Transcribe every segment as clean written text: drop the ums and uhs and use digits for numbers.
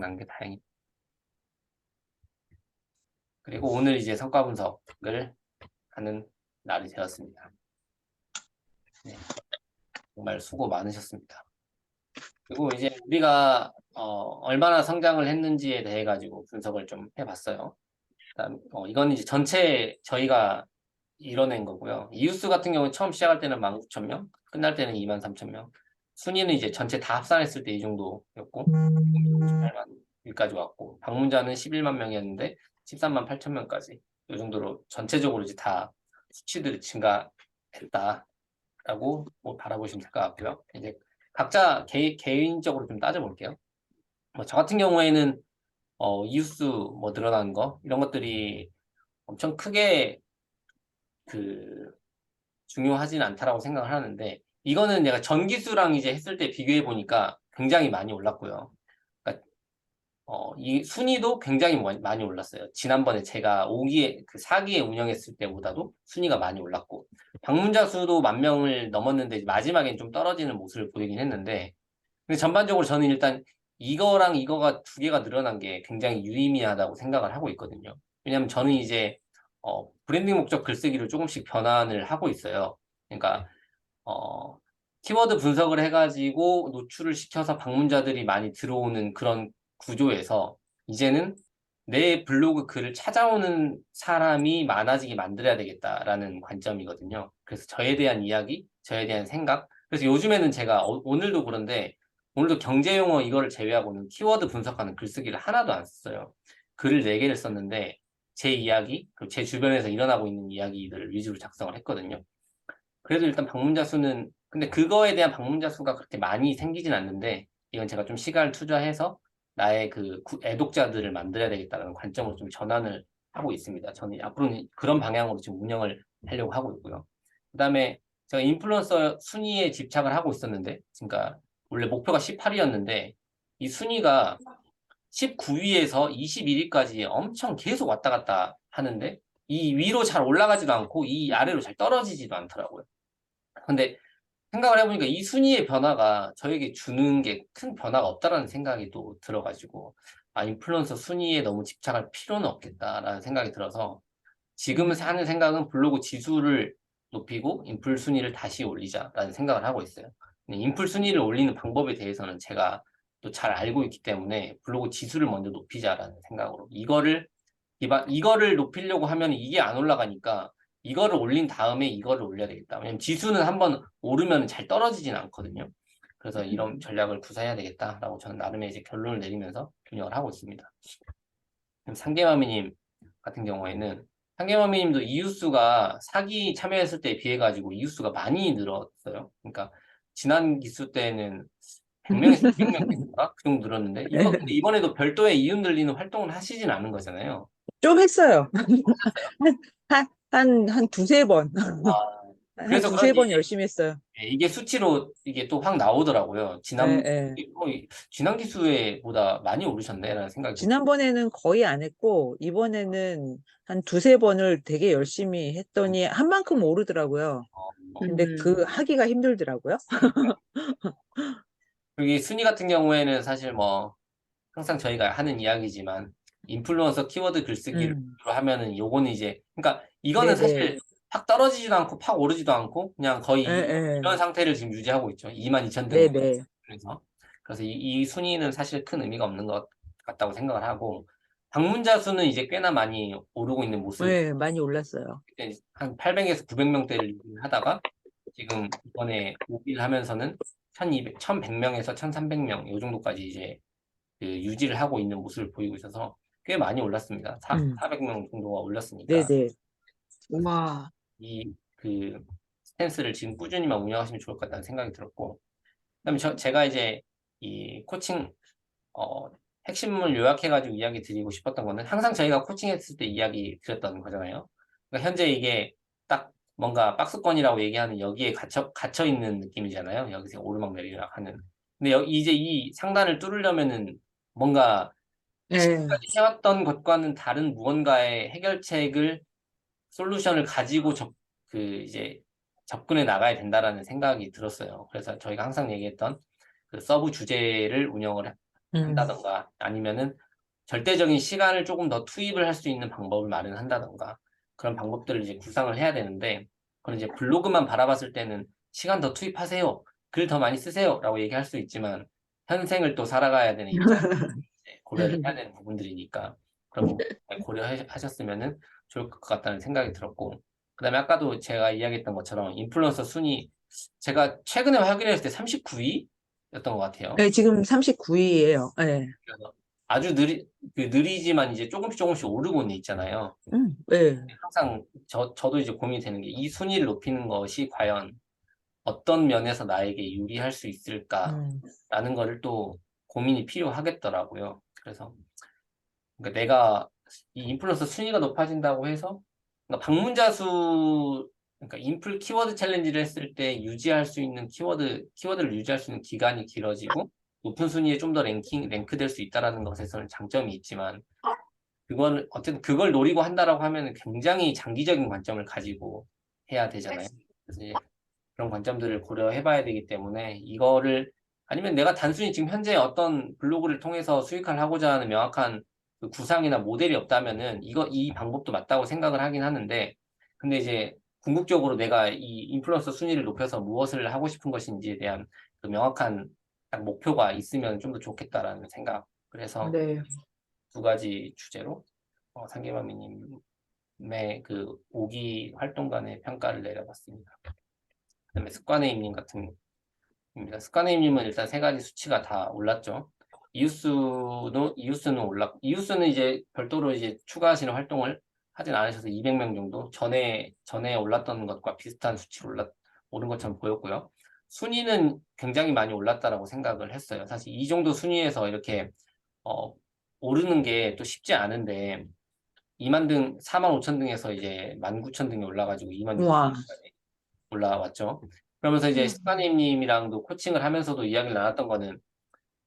난 게 다행이다. 그리고 오늘 이제 성과 분석을 하는 날이 되었습니다. 네, 정말 수고 많으셨습니다. 그리고 이제 우리가 얼마나 성장을 했는지에 대해 가지고 분석을 좀 해봤어요. 이건 이제 전체 저희가 이뤄낸 거고요. 이웃수 같은 경우는 처음 시작할 때는 19,000명, 끝날 때는 23,000명. 순위는 이제 전체 다 합산했을 때 이 정도였고, 58만 여기까지 왔고, 방문자는 11만 명이었는데 13만 8천 명까지. 이 정도로 전체적으로 이제 다 수치들이 증가했다라고 뭐 바라보시면 될 것 같고요. 이제 각자 개인적으로 좀 따져볼게요. 뭐 저 같은 경우에는 이웃수 뭐 늘어나는 거 이런 것들이 엄청 크게 그 중요하진 않다라고 생각을 하는데 이거는 내가 전기수랑 이제 했을 때 비교해 보니까 굉장히 많이 올랐고요. 그러니까 이 순위도 굉장히 많이 올랐어요. 지난번에 제가 5기에 그 4기에 운영했을 때보다도 순위가 많이 올랐고 방문자 수도 10,000명을 넘었는데 마지막엔 좀 떨어지는 모습을 보이긴 했는데 근데 전반적으로 저는 일단 이거랑 이거가 두 개가 늘어난 게 굉장히 유의미하다고 생각을 하고 있거든요. 왜냐하면 저는 이제 브랜딩 목적 글쓰기를 조금씩 변환을 하고 있어요. 그러니까 어, 키워드 분석을 해가지고 노출을 시켜서 방문자들이 많이 들어오는 그런 구조에서 이제는 내 블로그 글을 찾아오는 사람이 많아지게 만들어야 되겠다라는 관점이거든요. 그래서 저에 대한 이야기, 저에 대한 생각. 그래서 요즘에는 제가 오늘도 그런데 오늘도 경제 용어 이거를 제외하고는 키워드 분석하는 글쓰기를 하나도 안 썼어요. 글을 4개를 썼는데 제 이야기, 그리고 제 주변에서 일어나고 있는 이야기들을 위주로 작성을 했거든요. 그래도 일단 방문자 수는 근데 그거에 대한 방문자 수가 그렇게 많이 생기진 않는데 이건 제가 좀 시간을 투자해서 나의 그 애독자들을 만들어야 되겠다는 관점으로 좀 전환을 하고 있습니다. 저는 앞으로는 그런 방향으로 지금 운영을 하려고 하고 있고요. 그다음에 제가 인플루언서 순위에 집착을 하고 있었는데 그러니까 원래 목표가 18위였는데 이 순위가 19위에서 21위까지 엄청 계속 왔다 갔다 하는데 이 위로 잘 올라가지도 않고 이 아래로 잘 떨어지지도 않더라고요. 근데 생각을 해보니까 이 순위의 변화가 저에게 주는 게 큰 변화가 없다라는 생각이 또 들어가지고 인플루언서 순위에 너무 집착할 필요는 없겠다라는 생각이 들어서 지금 하는 생각은 블로그 지수를 높이고 인플 순위를 다시 올리자라는 생각을 하고 있어요. 인플 순위를 올리는 방법에 대해서는 제가 또 잘 알고 있기 때문에 블로그 지수를 먼저 높이자라는 생각으로 이거를 높이려고 하면 이게 안 올라가니까 이거를 올린 다음에 이거를 올려야 되겠다. 왜냐면 지수는 한번 오르면 잘 떨어지진 않거든요. 그래서 이런 전략을 구사해야 되겠다라고 저는 나름의 이제 결론을 내리면서 운영을 하고 있습니다. 상계마미님 같은 경우에는 상계마미님도 이웃수가 사기 참여했을 때에 비해 가지고 이웃수가 많이 늘었어요. 그러니까 지난 기수 때는 100명에서 200명인가 그 정도 늘었는데 근데 이번에도 별도의 이웃 늘리는 활동을 하시진 않은 거잖아요. 좀 했어요. 한 두세 번. 아, 한 그래서 두세 그런지 번 열심히 했어요. 이게 수치로 이게 또 확 나오더라고요. 예, 예. 지난 기수에보다 많이 오르셨네라는 생각이 들어요. 지난번에는 거의 안 했고, 이번에는 한 두세 번을 되게 열심히 했더니 한 만큼 오르더라고요. 근데 그 하기가 힘들더라고요. 여기 순위 같은 경우에는 사실 뭐 항상 저희가 하는 이야기지만 인플루언서 키워드 글쓰기로 음, 하면은 요거는 이제 그러니까 이거는 네네. 사실 팍 떨어지지도 않고 팍 오르지도 않고 그냥 거의 예, 예. 이런 상태를 지금 유지하고 있죠. 22,000등 네네. 그래서 이 순위는 사실 큰 의미가 없는 것 같다고 생각을 하고 방문자 수는 이제 꽤나 많이 오르고 있는 모습 네, 많이 올랐어요. 그때 한 800에서 900명대를 하다가 지금 이번에 오기를 하면서는 1,100명에서 1,300명 이 정도까지 이제 그 유지를 하고 있는 모습을 보이고 있어서 꽤 많이 올랐습니다. 음, 400명 정도가 올랐으니까 네네. 와. 이 그 스탠스를 지금 꾸준히만 운영하시면 좋을 것 같다는 생각이 들었고 그다음에 제가 이제 이 코칭 어, 핵심을 요약해가지고 이야기 드리고 싶었던 거는 항상 저희가 코칭했을 때 이야기 드렸던 거잖아요. 그러니까 현재 이게 딱 뭔가 박스권이라고 얘기하는 여기에 갇혀 있는 느낌이잖아요. 여기서 오르막내리락 하는. 근데 이제 이 상단을 뚫으려면은 뭔가 네. 지금까지 해왔던 것과는 다른 무언가의 해결책을 솔루션을 가지고 이제 접근해 나가야 된다라는 생각이 들었어요. 그래서 저희가 항상 얘기했던 그 서브 주제를 운영을 한다던가 아니면은 절대적인 시간을 조금 더 투입을 할 수 있는 방법을 마련한다던가 그런 방법들을 이제 구상을 해야 되는데 그건 이제 블로그만 바라봤을 때는 시간 더 투입하세요. 글 더 많이 쓰세요. 라고 얘기할 수 있지만 현생을 또 살아가야 되는 입장에서 고려를 해야 되는 부분들이니까 그런 부분 고려하셨으면은 좋을 것 같다는 생각이 들었고 그다음에 아까도 제가 이야기했던 것처럼 인플루언서 순위 제가 최근에 확인했을 때 39위였던 것 같아요. 네, 지금 39위예요. 네. 그래서 아주 느리지만 이제 조금씩 오르고 있잖아요. 네. 항상 저도 이제 고민이 되는 게 이 순위를 높이는 것이 과연 어떤 면에서 나에게 유리할 수 있을까라는 거를 또 고민이 필요하겠더라고요. 그래서 그러니까 내가 이 인플루언서 순위가 높아진다고 해서 그러니까 방문자 수 그러니까 인플 키워드 챌린지를 했을 때 유지할 수 있는 키워드를 유지할 수 있는 기간이 길어지고 높은 순위에 좀 더 랭크될 수 있다라는 것에서는 장점이 있지만 그걸 어쨌든 그걸 노리고 한다라고 하면 굉장히 장기적인 관점을 가지고 해야 되잖아요. 그래서 이제 그런 관점들을 고려해봐야 되기 때문에 이거를 아니면 내가 단순히 지금 현재 어떤 블로그를 통해서 수익을 하고자 하는 명확한 그 구상이나 모델이 없다면은 이 방법도 맞다고 생각을 하긴 하는데 근데 이제 궁극적으로 내가 이 인플루언서 순위를 높여서 무엇을 하고 싶은 것인지에 대한 그 명확한 딱 목표가 있으면 좀 더 좋겠다라는 생각. 그래서 네. 두 가지 주제로 상계마미님의 그 5기 활동간의 평가를 내려봤습니다. 그다음에 습관의임님 같은 입니다. 습관의임님은 일단 세 가지 수치가 다 올랐죠. 이웃수는 이제 별도로 이제 추가하시는 활동을 하진 않으셔서 200명 정도 전에 올랐던 것과 비슷한 수치로 오른 것처럼 보였고요. 순위는 굉장히 많이 올랐다라고 생각을 했어요. 사실 이 정도 순위에서 이렇게 어, 오르는 게 또 쉽지 않은데 2만 등, 4만 5천 등에서 이제 19,000등이 올라가지고 2만 6천 와. 등까지 올라왔죠. 그러면서 이제 습관님이랑도 코칭을 하면서도 이야기를 나눴던 거는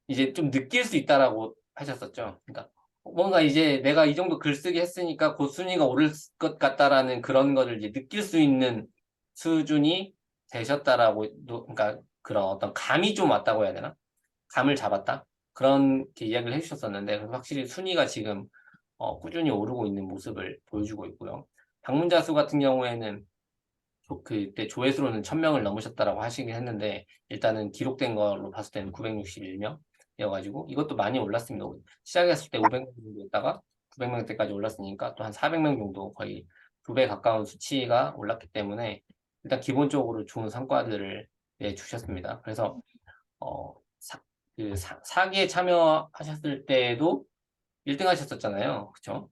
이제 좀 느낄 수 있다라고 하셨었죠. 그러니까 뭔가 이제 내가 이 정도 글쓰기 했으니까 곧 순위가 오를 것 같다라는 그런 거를 이제 느낄 수 있는 수준이 되셨다라고, 그러니까 그런 어떤 감이 좀 왔다고 해야 되나? 감을 잡았다? 그런 이야기를 해주셨었는데 확실히 순위가 지금 꾸준히 오르고 있는 모습을 보여주고 있고요. 방문자 수 같은 경우에는 그때 조회수로는 1000명을 넘으셨다라고 하시긴 했는데 일단은 기록된 걸로 봤을 때는 961명이어가지고 이것도 많이 올랐습니다. 시작했을 때 500명 정도였다가 900명대까지 올랐으니까 또 한 400명 정도 거의 2배 가까운 수치가 올랐기 때문에 일단 기본적으로 좋은 성과들을 주셨습니다. 그래서 어, 사기에 참여하셨을 때도 1등 하셨었잖아요. 그쵸?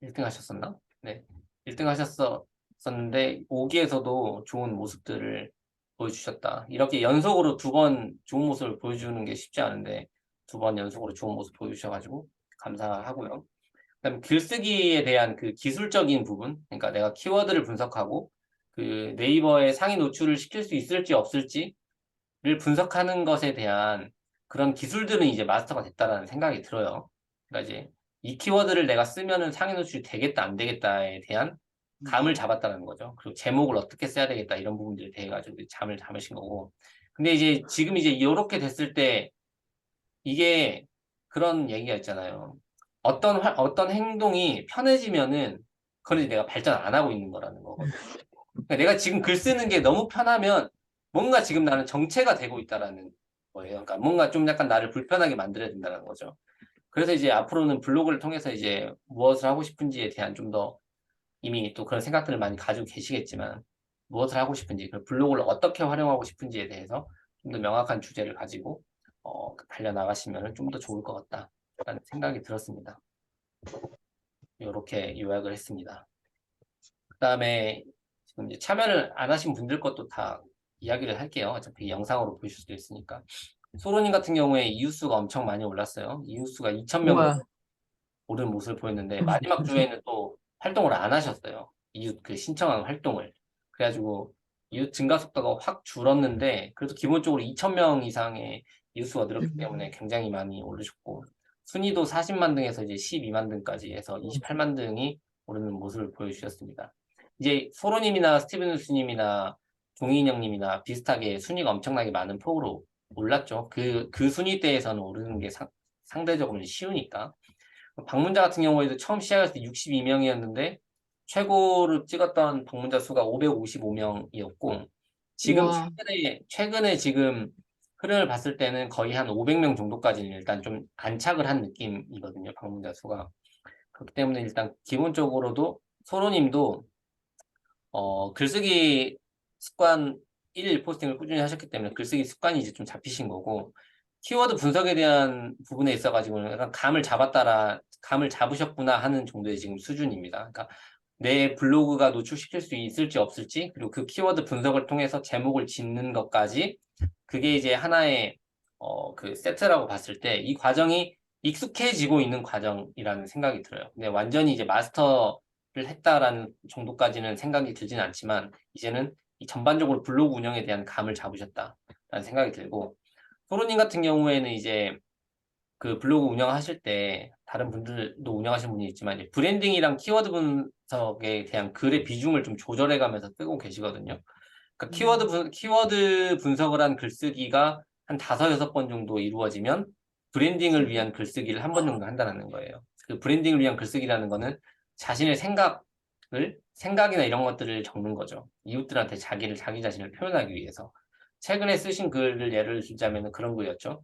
1등 하셨었나? 네. 1등 하셨었는데 5기에서도 좋은 모습들을 보여주셨다. 이렇게 연속으로 2번 좋은 모습을 보여주는 게 쉽지 않은데 2번 연속으로 좋은 모습 보여주셔가지고 감사하고요. 그다음 글쓰기에 대한 그 기술적인 부분, 그러니까 내가 키워드를 분석하고 그 네이버에 상위 노출을 시킬 수 있을지 없을지를 분석하는 것에 대한 그런 기술들은 이제 마스터가 됐다라는 생각이 들어요. 그러니까 이제 이 키워드를 내가 쓰면은 상위 노출이 되겠다 안 되겠다에 대한 감을 잡았다는 거죠. 그리고 제목을 어떻게 써야 되겠다 이런 부분들에 대해 가지고 잠을 잡으신 거고. 근데 이제 지금 이제 이렇게 됐을 때 이게 그런 얘기가 있잖아요. 어떤 행동이 편해지면은 그건 이제 내가 발전 안 하고 있는 거라는 거거든요. 그러니까 내가 지금 글 쓰는 게 너무 편하면 뭔가 지금 나는 정체가 되고 있다라는 거예요. 그러니까 뭔가 좀 약간 나를 불편하게 만들어야 된다는 거죠. 그래서 이제 앞으로는 블로그를 통해서 이제 무엇을 하고 싶은지에 대한 좀 더 이미 또 그런 생각들을 많이 가지고 계시겠지만 무엇을 하고 싶은지, 그 블로그를 어떻게 활용하고 싶은지에 대해서 좀 더 명확한 주제를 가지고 달려나가시면 좀 더 좋을 것 같다라는 생각이 들었습니다. 이렇게 요약을 했습니다. 그 다음에 지금 이제 참여를 안 하신 분들 것도 다 이야기를 할게요. 어차피 영상으로 보실 수도 있으니까. 소로님 같은 경우에 이웃수가 엄청 많이 올랐어요. 이웃수가 2,000명 정도 와. 오른 모습을 보였는데 마지막 주에는 또 활동을 안 하셨어요. 이웃 그 신청한 활동을. 그래가지고 이웃 증가 속도가 확 줄었는데 그래도 기본적으로 2,000명 이상의 이웃수가 늘었기 때문에 굉장히 많이 오르셨고 순위도 40만 등에서 이제 12만 등까지 해서 28만 등이 오르는 모습을 보여주셨습니다. 이제 소로님이나 스티븐 누스님이나 종이인형님이나 비슷하게 순위가 엄청나게 많은 폭으로 올랐죠. 그 순위대에서는 오르는 게 상대적으로 쉬우니까. 방문자 같은 경우에도 처음 시작했을 때 62명이었는데 최고로 찍었던 방문자 수가 555명이었고 지금 와, 최근에 지금 흐름을 봤을 때는 거의 한 500명 정도까지는 일단 좀 안착을 한 느낌이거든요. 방문자 수가. 그렇기 때문에 일단 기본적으로도 소로님도 글쓰기 습관 1일 포스팅을 꾸준히 하셨기 때문에 글쓰기 습관이 이제 좀 잡히신 거고 키워드 분석에 대한 부분에 있어가지고는 약간 감을 잡으셨구나 하는 정도의 지금 수준입니다. 그러니까 내 블로그가 노출시킬 수 있을지 없을지 그리고 그 키워드 분석을 통해서 제목을 짓는 것까지 그게 이제 하나의 그 세트라고 봤을 때 이 과정이 익숙해지고 있는 과정이라는 생각이 들어요. 근데 완전히 이제 마스터를 했다라는 정도까지는 생각이 들진 않지만 이제는 이 전반적으로 블로그 운영에 대한 감을 잡으셨다라는 생각이 들고 소로님 같은 경우에는 이제 그 블로그 운영하실 때 다른 분들도 운영하시는 분이 있지만 이제 브랜딩이랑 키워드 분석에 대한 글의 비중을 좀 조절해 가면서 쓰고 계시거든요. 그러니까 키워드 분석을 한 글쓰기가 한 5-6번 정도 이루어지면 브랜딩을 위한 글쓰기를 한 번 정도 한다는 거예요. 그 브랜딩을 위한 글쓰기라는 거는 자신의 생각이나 이런 것들을 적는 거죠. 이웃들한테 자기 자신을 표현하기 위해서. 최근에 쓰신 글을 예를 들자면 그런 거였죠.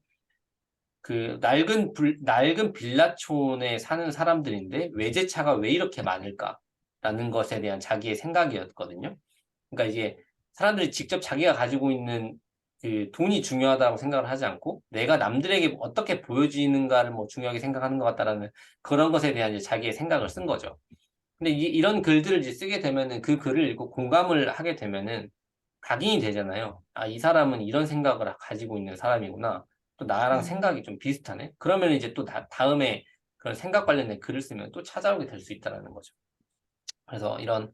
그 낡은 빌라촌에 사는 사람들인데 외제차가 왜 이렇게 많을까라는 것에 대한 자기의 생각이었거든요. 그러니까 이게 사람들이 직접 자기가 가지고 있는 그 돈이 중요하다고 생각을 하지 않고 내가 남들에게 어떻게 보여지는가를 뭐 중요하게 생각하는 것 같다라는 그런 것에 대한 이제 자기의 생각을 쓴 거죠. 근데 이런 글들을 이제 쓰게 되면은 그 글을 읽고 공감을 하게 되면은 각인이 되잖아요. 아, 이 사람은 이런 생각을 가지고 있는 사람이구나. 또 나랑 생각이 좀 비슷하네. 그러면 이제 또 다음에 그런 생각 관련된 글을 쓰면 또 찾아오게 될 수 있다는 거죠. 그래서 이런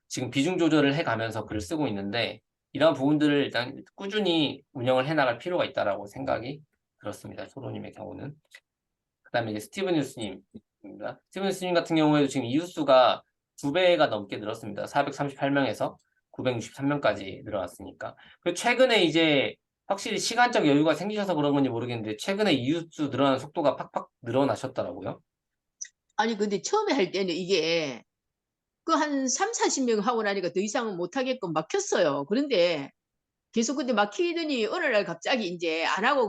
지금 비중 조절을 해가면서 글을 쓰고 있는데 이런 부분들을 일단 꾸준히 운영을 해나갈 필요가 있다라고 생각이 들었습니다. 소로님의 경우는. 그다음에 이제 스티븐 뉴스님입니다. 스티븐 뉴스님 같은 경우에도 지금 이웃수가 2배가 넘게 늘었습니다. 438명에서 963명까지 늘어났으니까. 그리고 최근에 이제 확실히 시간적 여유가 생기셔서 그런 건지 모르겠는데 최근에 이웃수 늘어나는 속도가 팍팍 늘어나셨더라고요. 아니, 근데 처음에 할 때는 이게 그 한 3, 40명 하고 나니까 더 이상은 못 하게끔 막혔어요. 그런데 계속 근데 막히더니 어느 날 갑자기 이제 안 하고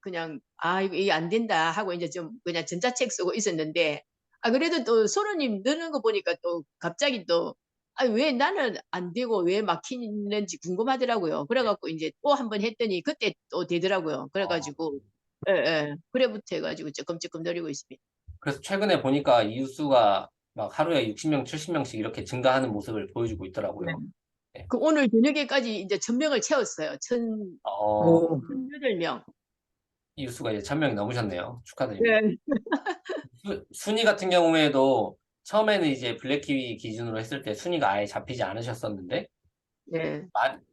그냥 아 이게 안 된다 하고 이제 좀 그냥 전자책 쓰고 있었는데 아 그래도 또 소로님 느는 거 보니까 또 갑자기 또 아 왜 나는 안 되고 왜 막히는지 궁금하더라고요. 그래갖고 이제 또 한 번 했더니 그때 또 되더라고요. 어, 그래가지고 예. 그래부터 해가지고 조금 늘리고 있습니다. 그래서 최근에 보니까 이웃수가 막 하루에 60명, 70명씩 이렇게 증가하는 모습을 보여주고 네. 있더라고요. 네. 그 오늘 저녁에까지 이제 1,000명을 채웠어요. 오, 1,008명. 이웃수가 이제 1000명이 넘으셨네요. 축하드립니다. 네. 순위 같은 경우에도 처음에는 이제 블랙키위 기준으로 했을 때 순위가 아예 잡히지 않으셨었는데 네.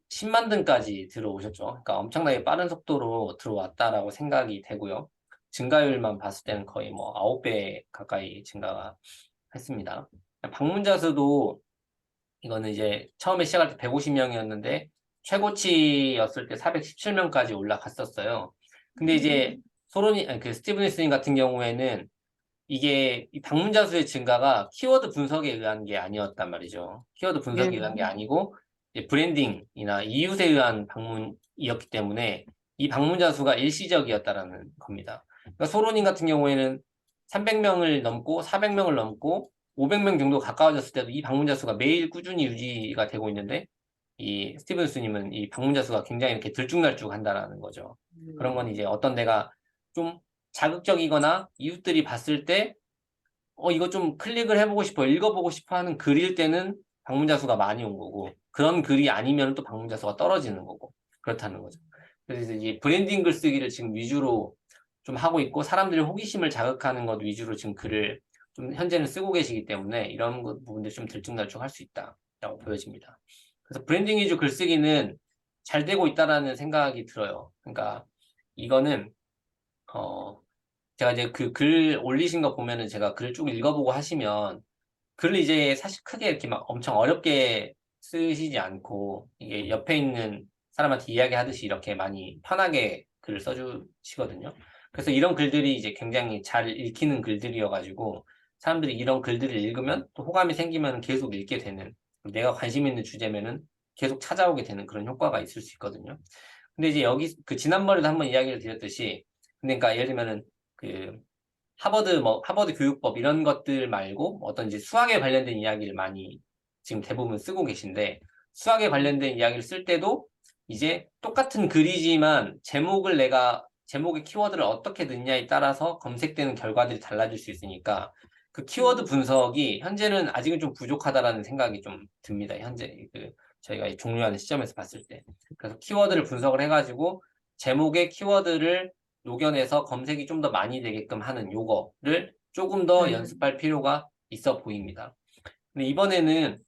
10만 등까지 들어오셨죠. 그러니까 엄청나게 빠른 속도로 들어왔다라고 생각이 되고요. 증가율만 봤을 때는 거의 뭐 9배 가까이 증가가 했습니다. 방문자 수도 이거는 이제 처음에 시작할 때 150명이었는데 최고치였을 때 417명까지 올라갔었어요. 근데 이제 그 스티븐 니스님 같은 경우에는 이게 이 방문자 수의 증가가 키워드 분석에 의한 게 아니었단 말이죠. 키워드 네. 분석에 의한 게 아니고 이제 브랜딩이나 이웃에 의한 방문이었기 때문에 이 방문자 수가 일시적이었다라는 겁니다. 그러니까 소로님 같은 경우에는 300명을 넘고 400명을 넘고 500명 정도 가까워졌을 때도 이 방문자 수가 매일 꾸준히 유지가 되고 있는데 이 스티븐스님은 이 방문자 수가 굉장히 이렇게 들쭉날쭉한다라는 거죠. 그런 건 이제 어떤 데가 좀 자극적이거나 이웃들이 봤을 때 이거 좀 클릭을 해보고 싶어, 읽어보고 싶어 하는 글일 때는 방문자 수가 많이 온 거고 그런 글이 아니면 또 방문자 수가 떨어지는 거고 그렇다는 거죠. 그래서 이제 브랜딩 글쓰기를 지금 위주로 좀 하고 있고 사람들의 호기심을 자극하는 것 위주로 지금 글을 좀 현재는 쓰고 계시기 때문에 이런 부분들이 좀 들쭉날쭉할 수 있다라고 보여집니다. 그래서 브랜딩 위주 글쓰기는 잘 되고 있다라는 생각이 들어요. 그러니까 이거는 제가 이제 그 글 올리신 거 보면은 제가 글 쭉 읽어보고 하시면 글을 이제 사실 크게 이렇게 막 엄청 어렵게 쓰시지 않고 이게 옆에 있는 사람한테 이야기하듯이 이렇게 많이 편하게 글을 써주시거든요. 그래서 이런 글들이 이제 굉장히 잘 읽히는 글들이어가지고 사람들이 이런 글들을 읽으면 또 호감이 생기면 계속 읽게 되는, 내가 관심 있는 주제면은 계속 찾아오게 되는 그런 효과가 있을 수 있거든요. 근데 이제 여기 그 지난번에도 한번 이야기를 드렸듯이, 그러니까 예를 들면은 그 하버드 교육법 이런 것들 말고 어떤 이제 수학에 관련된 이야기를 많이 지금 대부분 쓰고 계신데, 수학에 관련된 이야기를 쓸 때도 이제 똑같은 글이지만 제목의 키워드를 어떻게 넣냐에 따라서 검색되는 결과들이 달라질 수 있으니까 그 키워드 분석이 현재는 아직은 좀 부족하다라는 생각이 좀 듭니다. 현재 저희가 종료하는 시점에서 봤을 때. 그래서 키워드를 분석을 해가지고 제목의 키워드를 녹여내서 검색이 좀 더 많이 되게끔 하는 요거를 조금 더 연습할 필요가 있어 보입니다. 근데 이번에는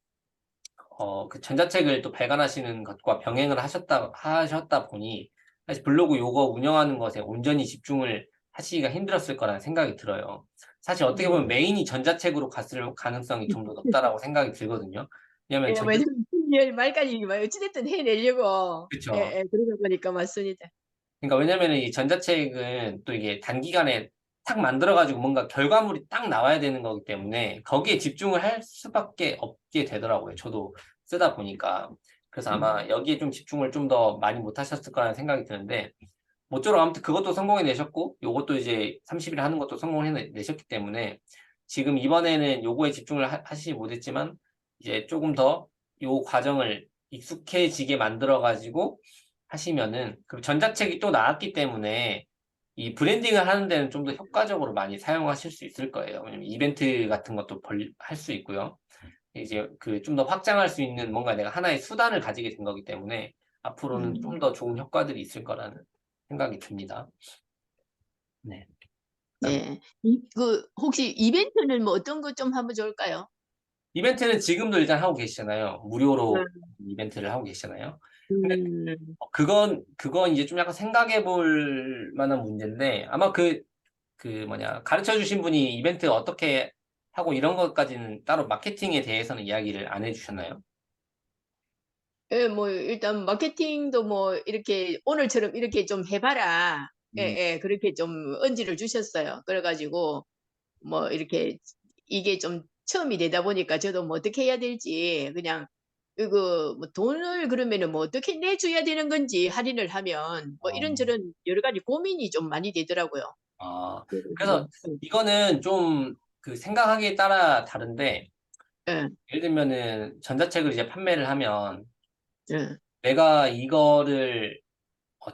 그 전자책을 또 발간하시는 것과 병행을 하셨다 보니 사실 블로그 요거 운영하는 것에 온전히 집중을 하시기가 힘들었을 거라는 생각이 들어요. 사실 어떻게 보면 메인이 전자책으로 갔을 가능성이 좀 더 높다라고 생각이 들거든요. 왜냐면 예, 왜냐면 12월 말까지 뭐 어찌됐든 해내려고 그쵸. 예, 그러다 보니까 맞습니다. 그러니까 왜냐면 이 전자책은 또 이게 단기간에 탁 만들어가지고 뭔가 결과물이 딱 나와야 되는 거기 때문에 거기에 집중을 할 수밖에 없게 되더라고요. 저도 쓰다 보니까. 그래서 아마 여기에 좀 집중을 좀 더 많이 못 하셨을 거라는 생각이 드는데, 모쪼록 아무튼 그것도 성공해 내셨고, 요것도 이제 30일 하는 것도 성공해 내셨기 때문에, 지금 이번에는 요거에 집중을 하시지 못했지만, 이제 조금 더 요 과정을 익숙해지게 만들어가지고 하시면은, 그리고 전자책이 또 나왔기 때문에, 이 브랜딩을 하는 데는 좀 더 효과적으로 많이 사용하실 수 있을 거예요. 왜냐면 이벤트 같은 것도 할 수 있고요. 이제 그 좀 더 확장할 수 있는 뭔가 내가 하나의 수단을 가지게 된 거기 때문에 앞으로는 좀 더 좋은 효과들이 있을 거라는 생각이 듭니다. 네. 네. 그 혹시 이벤트는 뭐 어떤 거 좀 하면 좋을까요? 이벤트는 지금도 일단 하고 계시잖아요. 무료로 이벤트를 하고 계시잖아요. 근데 음, 그건 이제 좀 약간 생각해 볼 만한 문제인데, 아마 가르쳐 주신 분이 이벤트 어떻게 하고 이런 것까지는 따로 마케팅에 대해서는 이야기를 안 해주셨나요? 예, 뭐 일단 마케팅도 뭐 이렇게 오늘처럼 이렇게 좀 해봐라. 예, 음, 예, 그렇게 좀 언지를 주셨어요. 그래가지고 뭐 이렇게 이게 좀 처음이 되다 보니까 저도 뭐 어떻게 해야 될지 그냥 이거 뭐 돈을 그러면은 뭐 어떻게 내줘야 되는 건지 할인을 하면 뭐 어, 이런저런 여러 가지 고민이 좀 많이 되더라고요. 그래서 그래서 이거는 좀 그 생각하기에 따라 다른데, 예, 예를 들면은 전자책을 이제 판매를 하면 예, 내가 이거를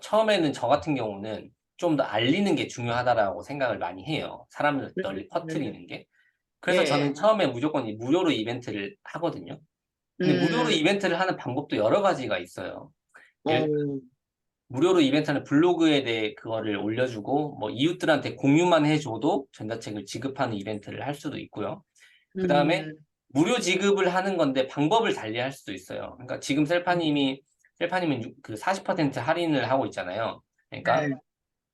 처음에는 저 같은 경우는 좀 더 알리는 게 중요하다라고 생각을 많이 해요. 사람들 널리 퍼뜨리는 게. 예, 그래서 저는 예. 처음에 무조건 이 무료로 이벤트를 하거든요. 근데 무료로 음, 이벤트를 하는 방법도 여러 가지가 있어요. 예를 들면 어, 무료로 이벤트는 블로그에 대해 그거를 올려주고 뭐 이웃들한테 공유만 해줘도 전자책을 지급하는 이벤트를 할 수도 있고요. 그 다음에 음, 무료 지급을 하는 건데 방법을 달리 할 수도 있어요. 그러니까 지금 셀파님은 그 40% 할인을 하고 있잖아요. 그러니까 예,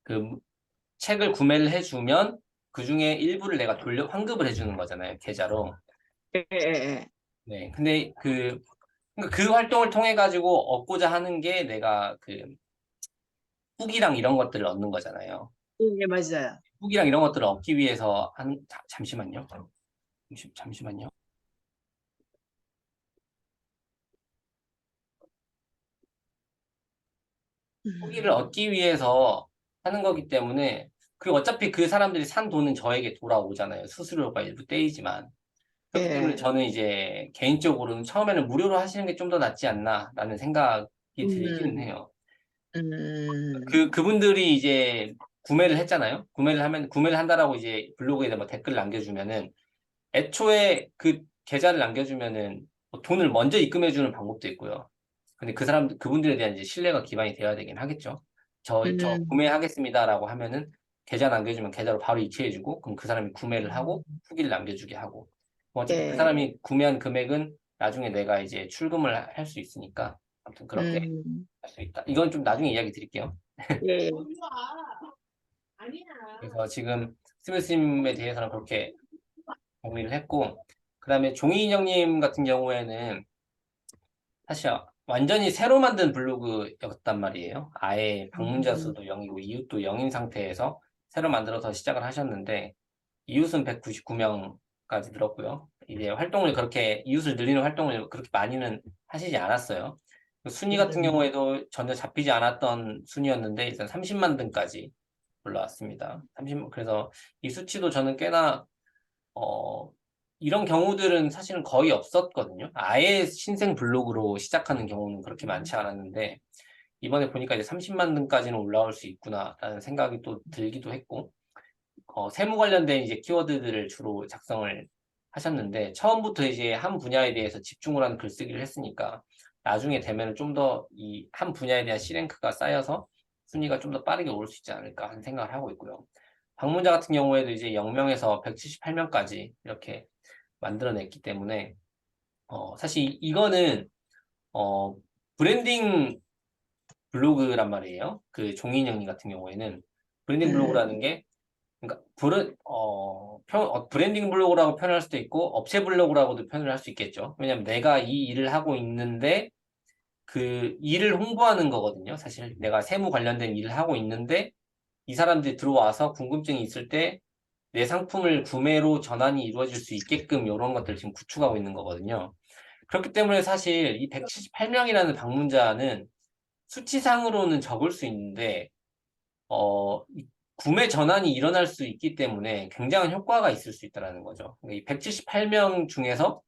그 책을 구매를 해주면 그 중에 일부를 내가 환급을 해주는 거잖아요. 계좌로. 예, 예, 네. 근데 그러니까 그 활동을 통해 가지고 얻고자 하는 게 내가 후기랑 이런 것들을 얻는 거잖아요. 예, 예, 맞아요. 후기랑 이런 것들을 얻기 위해서 잠시만요. 잠시만요. 후기를 얻기 위해서 하는 거기 때문에, 그리고 어차피 그 사람들이 산 돈은 저에게 돌아오잖아요. 수수료가 일부 떼이지만. 그렇기 때문에 예, 저는 이제 개인적으로는 처음에는 무료로 하시는 게 좀 더 낫지 않나라는 생각이 들기는 음, 해요. 음, 그분들이 이제 구매를 했잖아요. 구매를 한다라고 이제 블로그에다 뭐 댓글 남겨주면은, 애초에 그 계좌를 남겨주면은 뭐 돈을 먼저 입금해주는 방법도 있고요. 근데 그분들에 대한 이제 신뢰가 기반이 되어야 되긴 하겠죠. 저 음, 구매하겠습니다라고 하면은 계좌 남겨주면 계좌로 바로 이체해주고, 그럼 그 사람이 구매를 하고 음, 후기를 남겨주게 하고, 뭐 어차피 그 예, 사람이 구매한 금액은 나중에 내가 이제 출금을 할 수 있으니까, 아무튼 그렇게 음, 할 수 있다. 이건 좀 나중에 이야기 드릴게요. 예, 그래서 지금 스미스님에 대해서는 그렇게 정리를 했고, 그 다음에 종이 인형님 같은 경우에는 사실 완전히 새로 만든 블로그였단 말이에요. 아예 방문자 음, 수도 0이고 이웃도 0인 상태에서 새로 만들어서 시작을 하셨는데 이웃은 199명까지 늘었고요. 이제 활동을 그렇게 이웃을 늘리는 활동을 그렇게 많이는 하시지 않았어요. 순위 같은 경우에도 전혀 잡히지 않았던 순위였는데 일단 30만 등까지 올라왔습니다. 그래서 이 수치도 저는 꽤나 이런 경우들은 사실은 거의 없었거든요. 아예 신생 블로그로 시작하는 경우는 그렇게 많지 않았는데 이번에 보니까 이제 30만 등까지는 올라올 수 있구나라는 생각이 또 들기도 했고 세무 관련된 이제 키워드들을 주로 작성을 하셨는데 처음부터 이제 한 분야에 대해서 집중을 하는 글쓰기를 했으니까 나중에 되면은 좀 더 이 한 분야에 대한 C랭크가 쌓여서 순위가 좀 더 빠르게 오를 수 있지 않을까 하는 생각을 하고 있고요. 방문자 같은 경우에도 이제 0명에서 178명까지 이렇게 만들어냈기 때문에 사실 이거는 브랜딩 블로그란 말이에요. 그 종이인형님 같은 경우에는 브랜딩 블로그라는 게 그러니까 브랜딩 블로그라고 표현할 수도 있고 업체 블로그라고도 표현을 할 수 있겠죠. 왜냐면 내가 이 일을 하고 있는데 그 일을 홍보하는 거거든요. 사실 내가 세무 관련된 일을 하고 있는데 이 사람들이 들어와서 궁금증이 있을 때 내 상품을 구매로 전환이 이루어질 수 있게끔 이런 것들을 지금 구축하고 있는 거거든요. 그렇기 때문에 사실 이 178명이라는 방문자는 수치상으로는 적을 수 있는데 이 구매 전환이 일어날 수 있기 때문에 굉장한 효과가 있을 수 있다는 거죠. 그러니까 이 178명 중에서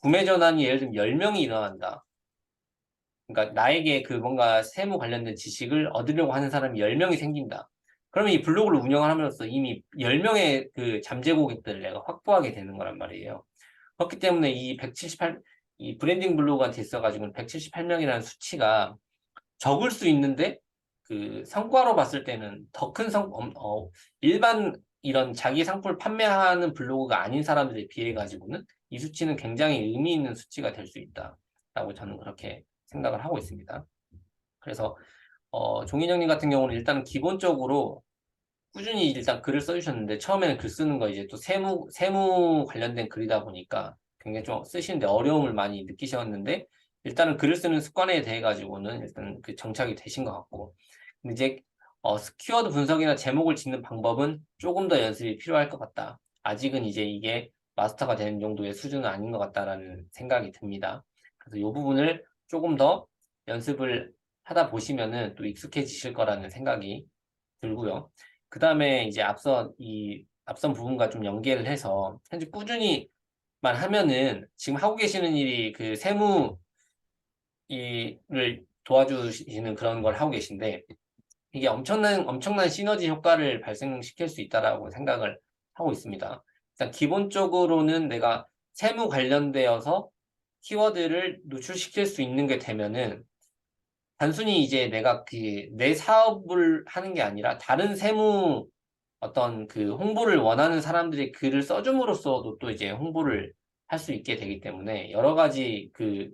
구매 전환이 예를 들면 10명이 일어난다. 그러니까 나에게 그 뭔가 세무 관련된 지식을 얻으려고 하는 사람이 10명이 생긴다. 그러면 이 블로그를 운영을 함으로써 이미 10명의 그 잠재 고객들을 내가 확보하게 되는 거란 말이에요. 그렇기 때문에 이 브랜딩 블로그한테 있어가지고는 178명이라는 수치가 적을 수 있는데 그 성과로 봤을 때는 더 큰 일반 이런 자기 상품을 판매하는 블로그가 아닌 사람들에 비해 가지고는 이 수치는 굉장히 의미 있는 수치가 될 수 있다라고 저는 그렇게 생각을 하고 있습니다. 그래서 종인형님 같은 경우는 일단 기본적으로 꾸준히 일단 글을 써주셨는데 처음에는 글 쓰는 거 이제 또 세무 관련된 글이다 보니까 굉장히 좀 쓰시는데 어려움을 많이 느끼셨는데 일단은 글을 쓰는 습관에 대해 가지고는 일단 그 정착이 되신 것 같고 근데 이제 키워드 분석이나 제목을 짓는 방법은 조금 더 연습이 필요할 것 같다. 아직은 이제 이게 마스터가 되는 정도의 수준은 아닌 것 같다라는 생각이 듭니다. 그래서 이 부분을 조금 더 연습을 하다 보시면은 또 익숙해지실 거라는 생각이 들고요. 그 다음에 이제 앞선 부분과 좀 연계를 해서 현재 꾸준히만 하면은 지금 하고 계시는 일이 그 세무 일을 도와주시는 그런 걸 하고 계신데 이게 엄청난 시너지 효과를 발생시킬 수 있다라고 생각을 하고 있습니다. 일단 기본적으로는 내가 세무 관련되어서 키워드를 노출시킬 수 있는 게 되면은 단순히 이제 내가 내 사업을 하는 게 아니라 다른 세무 어떤 그 홍보를 원하는 사람들이 글을 써줌으로써도 또 이제 홍보를 할 수 있게 되기 때문에 여러 가지 그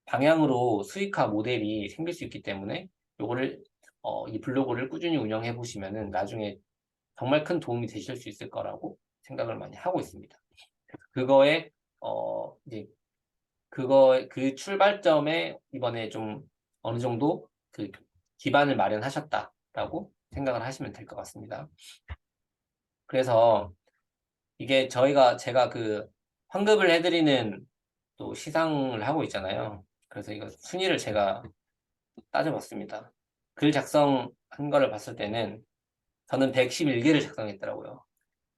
방향으로 수익화 모델이 생길 수 있기 때문에 요거를 이 블로그를 꾸준히 운영해 보시면은 나중에 정말 큰 도움이 되실 수 있을 거라고 생각을 많이 하고 있습니다. 그거에 이제 그 출발점에 이번에 좀 어느 정도 그 기반을 마련하셨다라고 생각을 하시면 될 것 같습니다. 그래서 이게 제가 그 환급을 해드리는 또 시상을 하고 있잖아요. 그래서 이거 순위를 제가 따져봤습니다. 글 작성한 거를 봤을 때는 저는 111개를 작성했더라고요.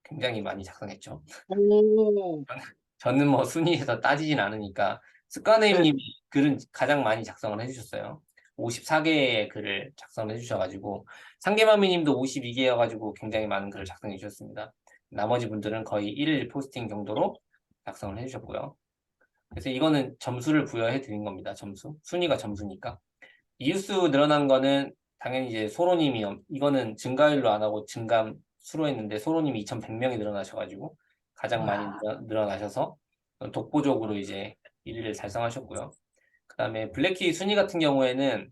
굉장히 많이 작성했죠. 오, 저는 뭐 순위에서 따지진 않으니까 습관혜님이 글은 가장 많이 작성을 해주셨어요. 54개의 글을 작성해 주셔가지고 상계마미님도 52개여가지고 굉장히 많은 글을 작성해 주셨습니다. 나머지 분들은 거의 1일 포스팅 정도로 작성을 해주셨고요. 그래서 이거는 점수를 부여해 드린 겁니다. 순위가 점수니까. 이웃수 늘어난 거는 당연히 이제 소로님이 이거는 증가율로 안 하고 증감수로 했는데 소로님이 2,100명이 늘어나셔가지고 가장 많이 늘어나셔서 독보적으로 이제 1위를 달성하셨고요. 그 다음에 블랙키 순위 같은 경우에는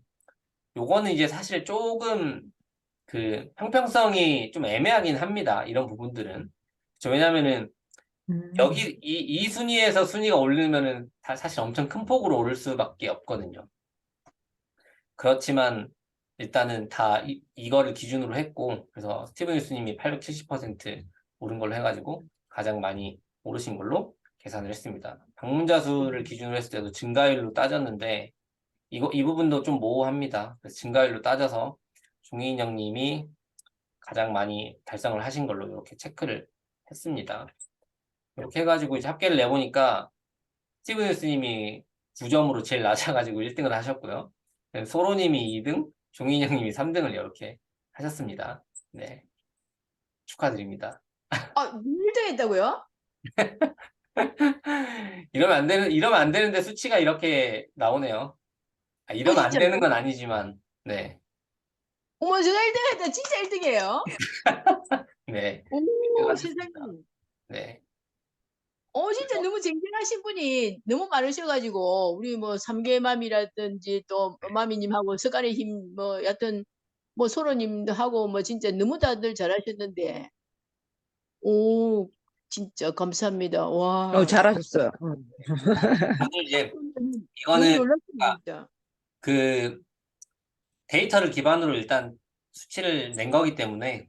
요거는 이제 사실 조금 그 형평성이 좀 애매하긴 합니다. 이런 부분들은. 왜냐면은 여기 이 순위에서 순위가 오르면은 사실 엄청 큰 폭으로 오를 수밖에 없거든요. 그렇지만 일단은 다 이거를 기준으로 했고, 그래서 스티븐 교수님이 870% 오른 걸로 해가지고 가장 많이 오르신 걸로 계산을 했습니다. 방문자 수를 기준으로 했을 때도 증가율로 따졌는데, 이 부분도 좀 모호합니다. 그래서 증가율로 따져서 종이인형 님이 가장 많이 달성을 하신 걸로 이렇게 체크를 했습니다. 이렇게 해가지고 이제 합계를 내보니까 스티븐 교수님이 9점으로 제일 낮아가지고 1등을 하셨고요. 소로님이 2등, 종이인형님이 3등을 이렇게 하셨습니다. 네, 축하드립니다. 아, 1등 했다고요? 이러면 안 되는데 수치가 이렇게 나오네요. 이러면 안 진짜요? 되는 건 아니지만, 네, 어머, 제가 1등 했다. 진짜 1등이에요? 네, 오, 1등을 세상에. 하셨습니다. 네, 진짜 너무 쟁쟁하신 분이 너무 많으셔가지고, 우리 뭐, 삼계맘이라든지 또, 마미님하고 석간의 힘, 뭐, 여튼, 뭐, 소로님도 하고, 뭐, 진짜 너무 다들 잘하셨는데, 오, 진짜 감사합니다. 와, 잘하셨어요. 사실 이제 너무 이거는 놀랐습니다, 진짜. 그 데이터를 기반으로 일단 수치를 낸 거기 때문에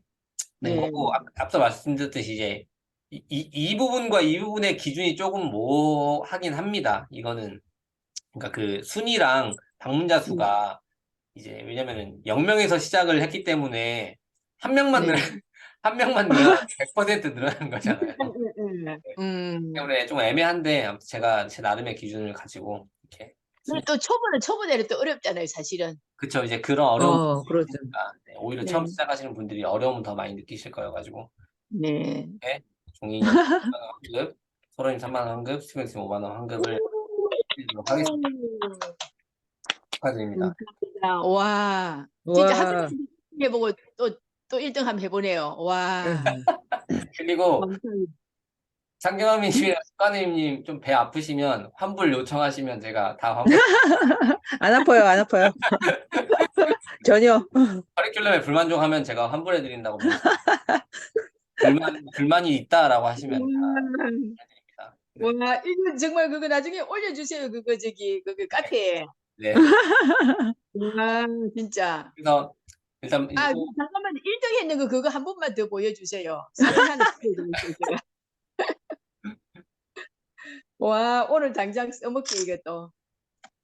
낸 네. 거고, 앞서 말씀드렸듯이 이제 이 부분과 이 부분의 기준이 조금 모호하긴 합니다. 이거는 그러니까 그 순위랑 방문자 수가 이제 왜냐면은 0명에서 시작을 했기 때문에 한 명만 네. 한 명만 늘어나면 100% 늘어나는 거잖아요. 때문에 좀 애매한데 아무튼 제가 제 나름의 기준을 가지고 이렇게 근데 또 초보자는 또 어렵잖아요, 사실은. 그쵸 이제 그런 어려움 그렇죠. 네, 오히려 네. 처음 시작하시는 분들이 어려움을 더 많이 느끼실 거여가지고 네. 종이인형 3만 원 환급, 소로님 3만 원 환급, 스티븐슨 5만 원 환급을 드리도록 하겠습니다. 축하드립니다. 감사합니다. 와, 진짜 한 와, 명씩 해보고 또 1등 한번 해보네요. 와, 그리고 감사합니다. 상경화민님이랑 숙가님님 좀 배 아프시면 환불 요청하시면 제가 다 환불. 안 아파요, 안 아파요. 전혀. 커리큘럼에 불만족하면 제가 환불해 드린다고 불만이 있다라고 하시면 다 해드립니다. 네. 와, 이거 정말 그거 나중에 올려주세요. 그거 그거 카페에. 네. 와, 진짜. 그래서 일단 잠깐만, 1등 했는 거 그거 한 번만 더 보여주세요. 사진 하나 찍어드릴게요, 제가. 와, 오늘 당장 써먹기 이것도.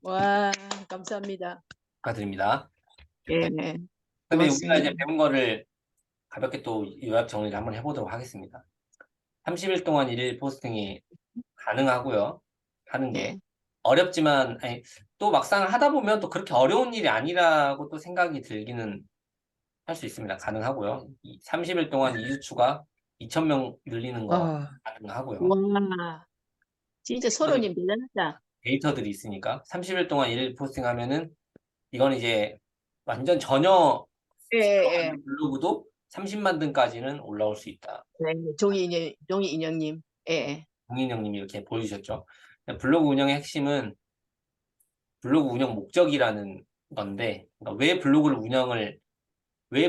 와, 감사합니다. 축하드립니다. 예, 그러면 우리가 고맙습니다. 이제 배운 거를 가볍게 또 요약 정리를 한번 해보도록 하겠습니다. 30일 동안 일일 포스팅이 가능하고요. 하는 게 네. 어렵지만 또 막상 하다 보면 또 그렇게 어려운 일이 아니라고 또 생각이 들기는 할 수 있습니다. 가능하고요. 30일 동안 2주 추가 2,000명 늘리는 거 아, 가능하고요. 와, 진짜 소로님 대단하다. 데이터들이 있으니까 30일 동안 일일 포스팅 하면은 이건 이제 완전 전혀 예, 예. 블로그도 30만 등까지는 올라올 수 있다. 네, 종이 인형님. 예. 공인형님이 이렇게 보여주셨죠. 블로그 운영의 핵심은 블로그 운영 목적이라는 건데, 그러니까 왜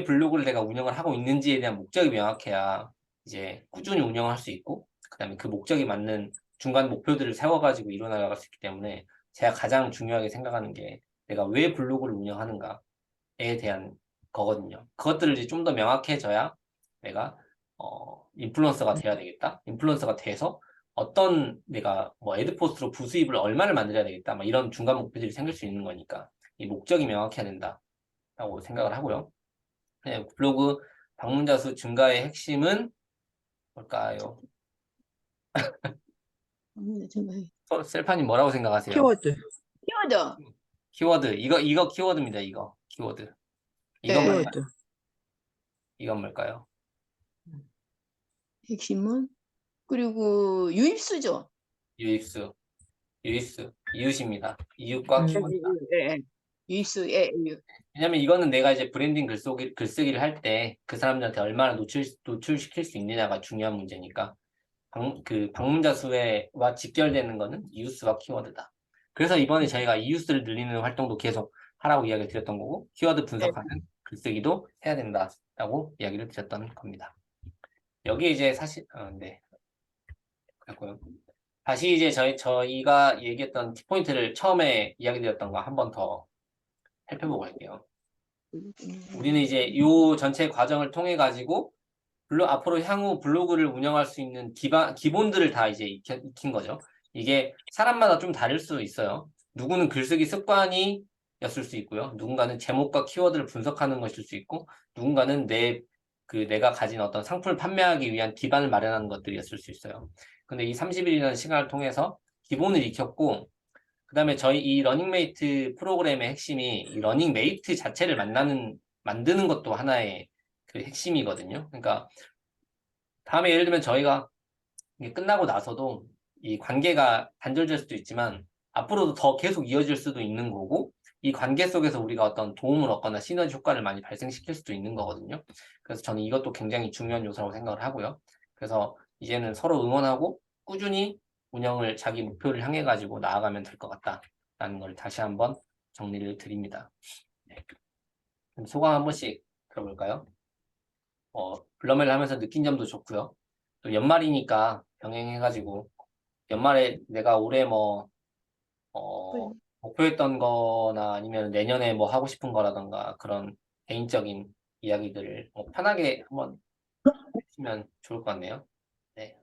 블로그를 내가 운영을 하고 있는지에 대한 목적이 명확해야 이제 꾸준히 운영할 수 있고, 그다음에 그 목적이 맞는 중간 목표들을 세워가지고 이뤄나갈 수 있기 때문에 제가 가장 중요하게 생각하는 게 내가 왜 블로그를 운영하는가에 대한 거거든요. 그것들을 이제 좀 더 명확해져야 내가 인플루언서가 돼야 되겠다. 인플루언서가 돼서 어떤 내가 뭐 애드포스트로 부수입을 얼마를 만들어야 되겠다. 막 이런 중간 목표들이 생길 수 있는 거니까 이 목적이 명확해야 된다라고 생각을 하고요. 네, 블로그 방문자 수 증가의 핵심은 뭘까요? 정말. 셀파님 뭐라고 생각하세요? 키워드. 키워드. 키워드 이거 키워드입니다. 이거 키워드 이건 네. 뭘까요? 키워드. 이건 뭘까요? 핵심은 그리고 유입수죠. 유입수 이웃입니다. 이웃과 음. 키워드다. 예. 유입수. 예. 왜냐면 이거는 내가 이제 브랜딩 글쓰기를 할 때 그 사람들한테 얼마나 노출시킬 수 있느냐가 중요한 문제니까 그 방문자 수와 직결되는 거는 이웃수와 키워드다. 그래서 이번에 저희가 이웃수를 늘리는 활동도 계속 하라고 이야기를 드렸던 거고 키워드 분석하는 글쓰기도 해야 된다라고 이야기를 드렸던 겁니다. 여기 이제 사실 네. 그렇고요. 다시 이제 저희가 얘기했던 키포인트를 처음에 이야기 드렸던 거 한 번 더 살펴보고 갈게요. 우리는 이제 이 전체 과정을 통해 가지고 앞으로 향후 블로그를 운영할 수 있는 기본들을 다 이제 익힌 거죠. 이게 사람마다 좀 다를 수 있어요. 누구는 글쓰기 습관이었을 수 있고요. 누군가는 제목과 키워드를 분석하는 것일 수 있고, 누군가는 내가 가진 어떤 상품을 판매하기 위한 기반을 마련하는 것들이었을 수 있어요. 근데 이 30일이라는 시간을 통해서 기본을 익혔고, 그 다음에 저희 이 러닝메이트 프로그램의 핵심이 이 러닝메이트 자체를 만드는 것도 하나의 그 핵심이거든요. 그러니까 다음에 예를 들면 저희가 이게 끝나고 나서도 이 관계가 단절될 수도 있지만 앞으로도 더 계속 이어질 수도 있는 거고, 이 관계 속에서 우리가 어떤 도움을 얻거나 시너지 효과를 많이 발생시킬 수도 있는 거거든요. 그래서 저는 이것도 굉장히 중요한 요소라고 생각을 하고요. 그래서 이제는 서로 응원하고 꾸준히 운영을 자기 목표를 향해 가지고 나아가면 될 것 같다라는 걸 다시 한번 정리를 드립니다. 네. 그럼 소감 한 번씩 들어볼까요? 블러멜을 하면서 느낀 점도 좋고요. 또 연말이니까 병행해가지고 연말에 내가 올해 목표했던 거나 아니면 내년에 뭐 하고 싶은 거라던가 그런 개인적인 이야기들을 편하게 한번 해주시면 좋을 것 같네요. 네.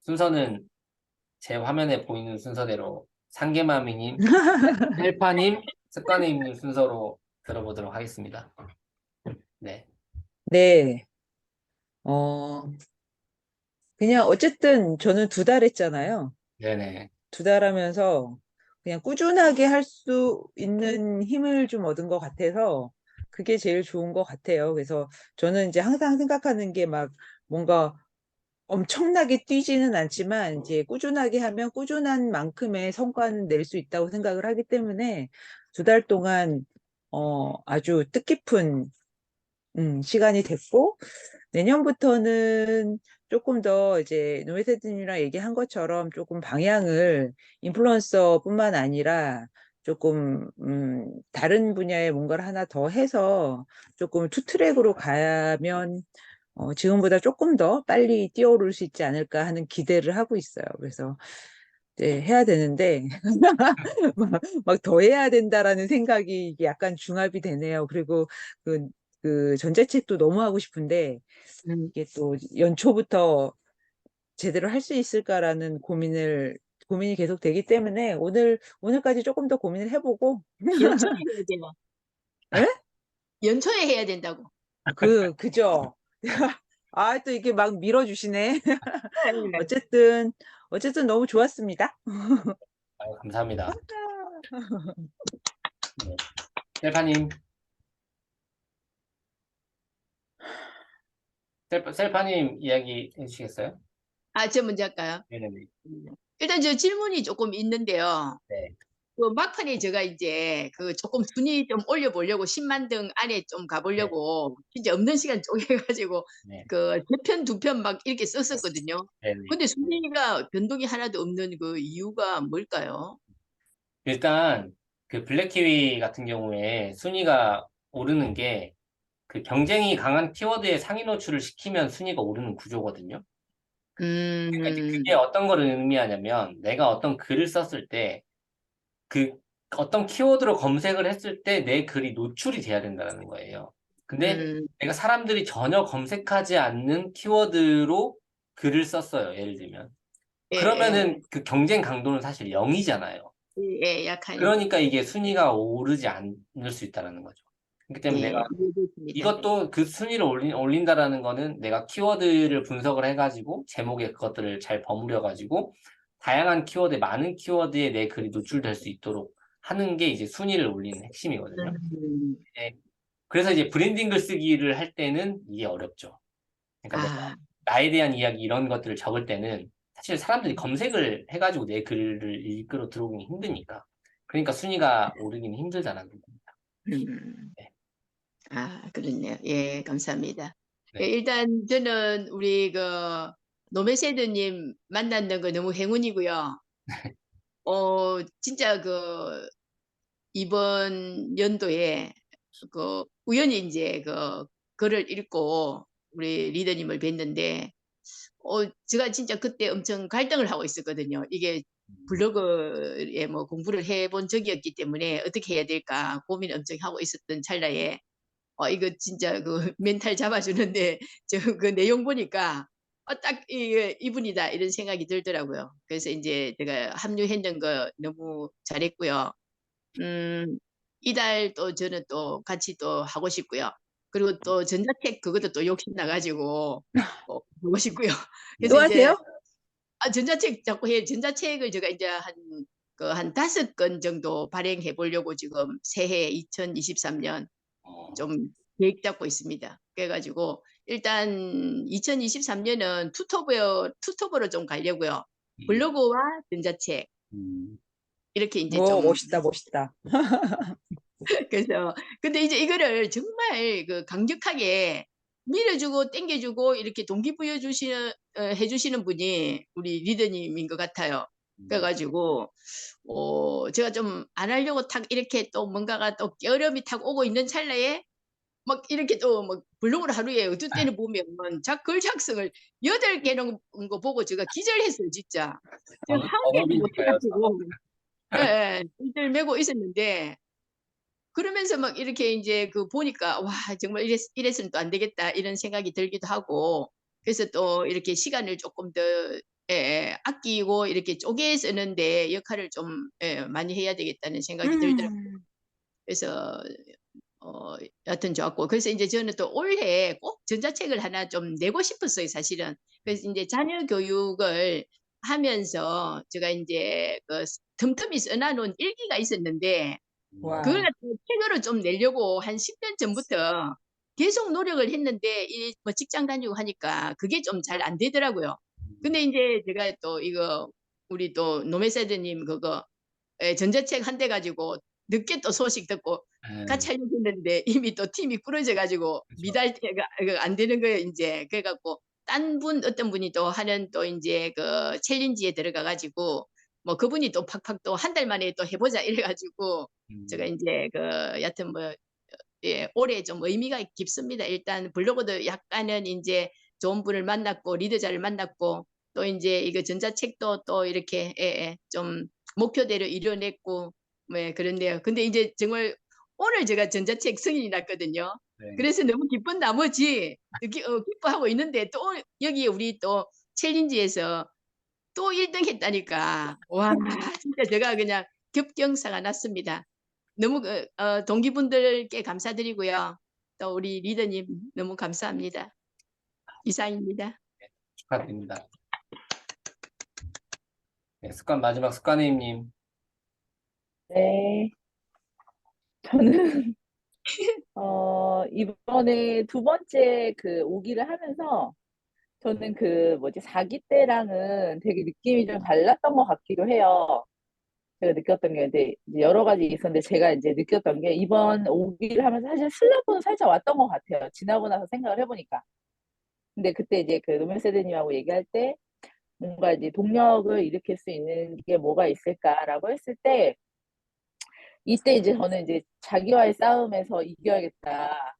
순서는 제 화면에 보이는 순서대로 상계마미님, 헬파님, 습관의님 순서로 들어보도록 하겠습니다. 네. 네. 그냥 어쨌든 저는 2달 했잖아요. 네네. 2달 하면서 그냥 꾸준하게 할 수 있는 힘을 좀 얻은 것 같아서 그게 제일 좋은 것 같아요. 그래서 저는 이제 항상 생각하는 게 막 뭔가 엄청나게 뛰지는 않지만 이제 꾸준하게 하면 꾸준한 만큼의 성과는 낼 수 있다고 생각을 하기 때문에 2달 동안 아주 뜻깊은 시간이 됐고, 내년부터는 조금 더 이제 노회세님이랑 얘기한 것처럼 조금 방향을 인플루언서뿐만 아니라 조금 다른 분야의 뭔가를 하나 더 해서 조금 투트랙으로 가면 지금보다 조금 더 빨리 뛰어오를 수 있지 않을까 하는 기대를 하고 있어요. 그래서 이제 해야 되는데 막 더 해야 된다라는 생각이 이게 약간 중합이 되네요. 그리고 그 전자책도 너무 하고 싶은데 음. 이게 또 연초부터 제대로 할 수 있을까라는 고민이 계속 되기 때문에 오늘까지 조금 더 고민을 해보고 연초에 해야 돼요. 예? 연초에 해야 된다고. 그죠? 아, 또 이게 막 밀어주시네. 네. 어쨌든 너무 좋았습니다. 감사합니다. 네. 셀파님. 셀파님 이야기 해주시겠어요? 저 먼저 할까요? 네네네. 일단 저 질문이 조금 있는데요. 네. 그 막판에 제가 이제 그 조금 순위 좀 올려보려고 10만 등 안에 좀 가보려고 진짜 없는 시간 쪼개가지고 네. 그 제 편, 2편 막 이렇게 썼었거든요. 네네. 근데 순위가 변동이 하나도 없는 그 이유가 뭘까요? 일단 그 블랙키위 같은 경우에 순위가 오르는 게 그 경쟁이 강한 키워드의 상위 노출을 시키면 순위가 오르는 구조거든요. 그러니까 이제 그게 어떤 걸 의미하냐면 내가 어떤 글을 썼을 때 그 어떤 키워드로 검색을 했을 때 내 글이 노출이 돼야 된다는 거예요. 근데 내가 사람들이 전혀 검색하지 않는 키워드로 글을 썼어요. 예를 들면. 예, 그러면은 그 경쟁 강도는 사실 0이잖아요. 약하니까. 그러니까 이게 순위가 오르지 않을 수 있다는 거죠. 그렇기 때문에 내가 이해됐습니다. 이것도 그 순위를 올린다라는 거는 내가 키워드를 분석을 해가지고 제목에 그것들을 잘 버무려가지고 다양한 키워드, 많은 키워드에 내 글이 노출될 수 있도록 하는 게 이제 순위를 올리는 핵심이거든요. 네. 그래서 이제 브랜딩 글쓰기를 할 때는 이게 어렵죠. 그러니까 내가 나에 대한 이야기 이런 것들을 적을 때는 사실 사람들이 검색을 해가지고 내 글을 읽으러 들어오기 힘드니까. 그러니까 순위가 오르기는 힘들다는 겁니다. 네. 그렇네요. 예, 감사합니다. 네. 예, 일단 저는 우리 그 노메세드님 만났는 거 너무 행운이고요. 진짜 그 이번 연도에 그 우연히 이제 그 글을 읽고 우리 리더님을 뵀는데 제가 진짜 그때 엄청 갈등을 하고 있었거든요. 이게 블로그에 뭐 공부를 해본 적이었기 때문에 어떻게 해야 될까 고민 엄청 하고 있었던 찰나에 이거 진짜 그 멘탈 잡아주는데 저 그 내용 보니까 딱 이분이다 이런 생각이 들더라고요. 그래서 이제 제가 합류했는 거 너무 잘했고요. 이달 또 저는 또 같이 또 하고 싶고요. 그리고 또 전자책 그것도 또 욕심 나가지고 보고 싶고요. 그래서 또 이제 하세요? 전자책 자꾸 해 전자책을 제가 이제 한 5권 정도 발행해 보려고 지금 새해 2023년 어, 좀 계획 잡고 있습니다. 그래 가지고 일단 2023년은 투토버로 좀 가려고요. 음, 블로그와 전자책 음, 이렇게 인제 오, 좀 멋있다, 멋있다. 그래서 근데 이제 이거를 정말 그 강력하게 밀어주고 당겨주고 이렇게 동기부여 해 주시는 분이 우리 리더님인 것 같아요. 그래 가지고 제가 좀 안 하려고 탁 이렇게 또 뭔가가 또 깨어름이 탁 오고 있는 찰나에 막 이렇게 또 막 블로그를 하루에 어떨 때는 보면 글 작성을 8개 놓은 거 보고 제가 기절했어요 진짜. 제가 한 개도 못 해 언어비니까요. 가지고 예예. 일들 메고 있었는데 그러면서 막 이렇게 인제 그 보니까 '와 정말 이래서는 또 안 되겠다.' 이런 생각이 들기도 하고 그래서 또 이렇게 시간을 쪼끔 더 아끼고 이렇게 쪼개 쓰는 데 역할을 좀 많이 해야 되겠다는 생각이 들더라고요. 음. 그래서 여하튼 좋았고 그래서 인제 저는 또 올해 꼭 전자책을 하나 좀 내고 싶었어요 사실은. 그래서 인제 자녀 교육을 하면서 제가 인제 틈틈이 써놔 놓은 일기가 있었는데 그걸 와. 갖다가 책으로 좀 내려고 한 10년 전부터 계속 노력을 했는데 이 뭐 직장 다니고 하니까 그게 좀 잘 안 되더라고요. 근데 인제 제가 또 이거 우리 또 노메세드님 그거 전자책 한 대 가지고 늦게 또 소식 듣고 같이 하려고 했는데 이미 또 팀이 꾸려져 가지고 그렇죠. 미달태가 이거 안 되는 거예요 인제. 그래 갖고 딴 분 어떤 분이 또 하는 또 인제 그 챌린지에 들어가 가지고 뭐 그분이 또 팍팍 또 한 달 만에 또 해 보자 이래 가지고 제가 음, 인제 여하튼 뭐 올해 좀 의미가 깊습니다. 일단 블로그도 약간은 인제 좋은 분을 만났고 리더자를 만났고 또 인제 이거 전자책도 또 이렇게 좀 목표대로 이뤄냈고 그런데요. 근데 인제 정말 오늘 제가 전자책 승인이 났거든요. 네. 그래서 너무 기쁜 나머지 기뻐하고 있는데 또 여기 우리 또 챌린지에서 또 1등 했다니까. 와 진짜 제가 그냥 겹경사가 났습니다. 너무 동기분들께 감사드리고요. 또 우리 리더님 너무 감사합니다. 이상입니다. 축하드립니다. 네, 마지막 습관님. 네, 저는 이번에 두 번째 그 오기를 하면서 저는 그 뭐지 4기 때랑은 되게 느낌이 좀 달랐던 것 같기도 해요. 제가 느꼈던 게 근데 이제 여러 가지 있었는데 제가 이제 느꼈던 게 이번 오기를 하면서 사실 슬럼프는 살짝 왔던 것 같아요. 지나고 나서 생각을 해보니까. 근데 그때 이제 그 노멜세드님하고 얘기할 때 뭔가 이제 동력을 일으킬 수 있는 게 뭐가 있을까라고 했을 때 이때 이제 저는 이제 자기와의 싸움에서 이겨야겠다.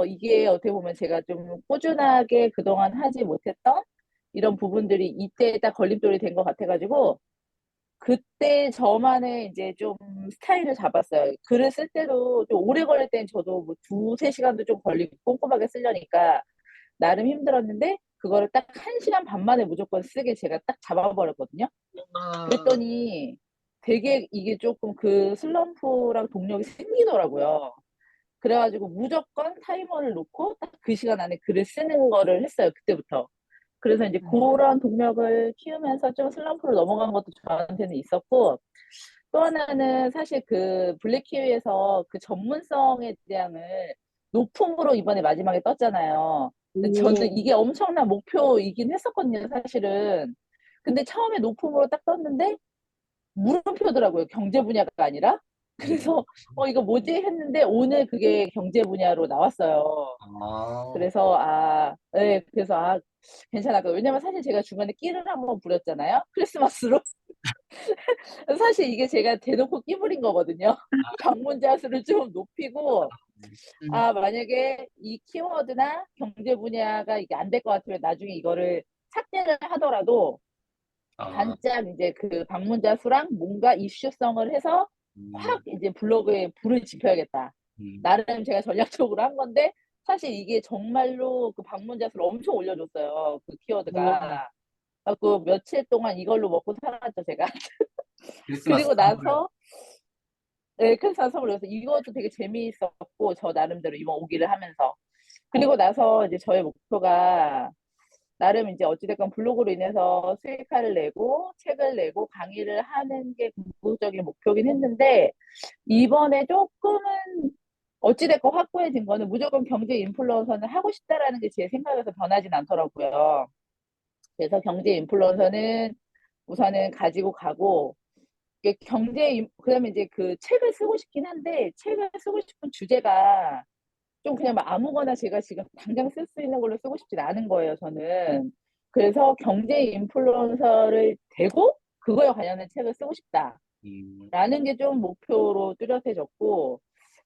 이게 어떻게 보면 제가 좀 꾸준하게 그동안 하지 못했던 이런 부분들이 이때 딱 걸림돌이 된 것 같아가지고, 그때 저만의 이제 좀 스타일을 잡았어요. 글을 쓸 때도 좀 오래 걸릴 땐 저도 뭐 두세 시간도 좀 걸리고 꼼꼼하게 쓰려니까 나름 힘들었는데, 그거를 딱 1시간 반 만에 무조건 쓰게 제가 딱 잡아버렸거든요. 어. 그랬더니 되게 이게 조금 그 슬럼프랑 동력이 생기더라고요. 그래가지고 무조건 타이머를 놓고 딱 그 시간 안에 글을 쓰는 거를 했어요. 그때부터. 그래서 이제 그런 동력을 키우면서 좀 슬럼프로 넘어간 것도 저한테는 있었고, 또 하나는 사실 그 블랙키위에서 그 전문성에 대한을 높음으로 이번에 마지막에 떴잖아요. 근데 저는 오. 이게 엄청난 목표이긴 했었거든요, 사실은. 근데 처음에 높음으로 딱 떴는데 물음표더라고요. 경제 분야가 아니라. 그래서 이거 뭐지 했는데 오늘 그게 경제 분야로 나왔어요. 아, 그래서 네, 그래서 괜찮아. 왜냐면 사실 제가 중간에 끼를 한번 부렸잖아요. 크리스마스로. 사실 이게 제가 대놓고 끼 부린 거거든요. 방문자 수를 좀 높이고 음. 만약에 이 키워드나 경제 분야가 이게 안 될 것 같으면 나중에 이거를 삭제를 하더라도 아, 반짝 이제 그 방문자 수랑 뭔가 이슈성을 해서 확 이제 블로그에 불을 지펴야겠다. 나름 제가 전략적으로 한 건데 사실 이게 정말로 그 방문자 수를 엄청 올려줬어요. 그 키워드가. 그 며칠 동안 이걸로 먹고 살았죠, 제가. 크리스마스 그리고 선물. 나서 네, 크리스마스 선물 그래서 이것도 되게 재미있었고 저 나름대로 이번 오기를 하면서 그리고 나서 이제 저의 목표가 나름 이제 어찌됐건 블로그로 인해서 수익화를 내고 책을 내고 강의를 하는 게 궁극적인 목표긴 했는데 이번에 조금은 어찌됐건 확고해진 거는 무조건 경제 인플루언서는 하고 싶다라는 게 제 생각에서 변하진 않더라고요. 그래서 경제 인플루언서는 우선은 가지고 가고 이게 그다음에 이제 그 책을 쓰고 싶긴 한데 책을 쓰고 싶은 주제가 좀 그냥 막 아무거나 제가 지금 당장 쓸 수 있는 걸로 쓰고 싶진 않은 거예요, 저는. 그래서 경제 인플루언서를 되고 그거에 관련된 책을 쓰고 음, 싶다라는 게 좀 목표로 뚜렷해졌고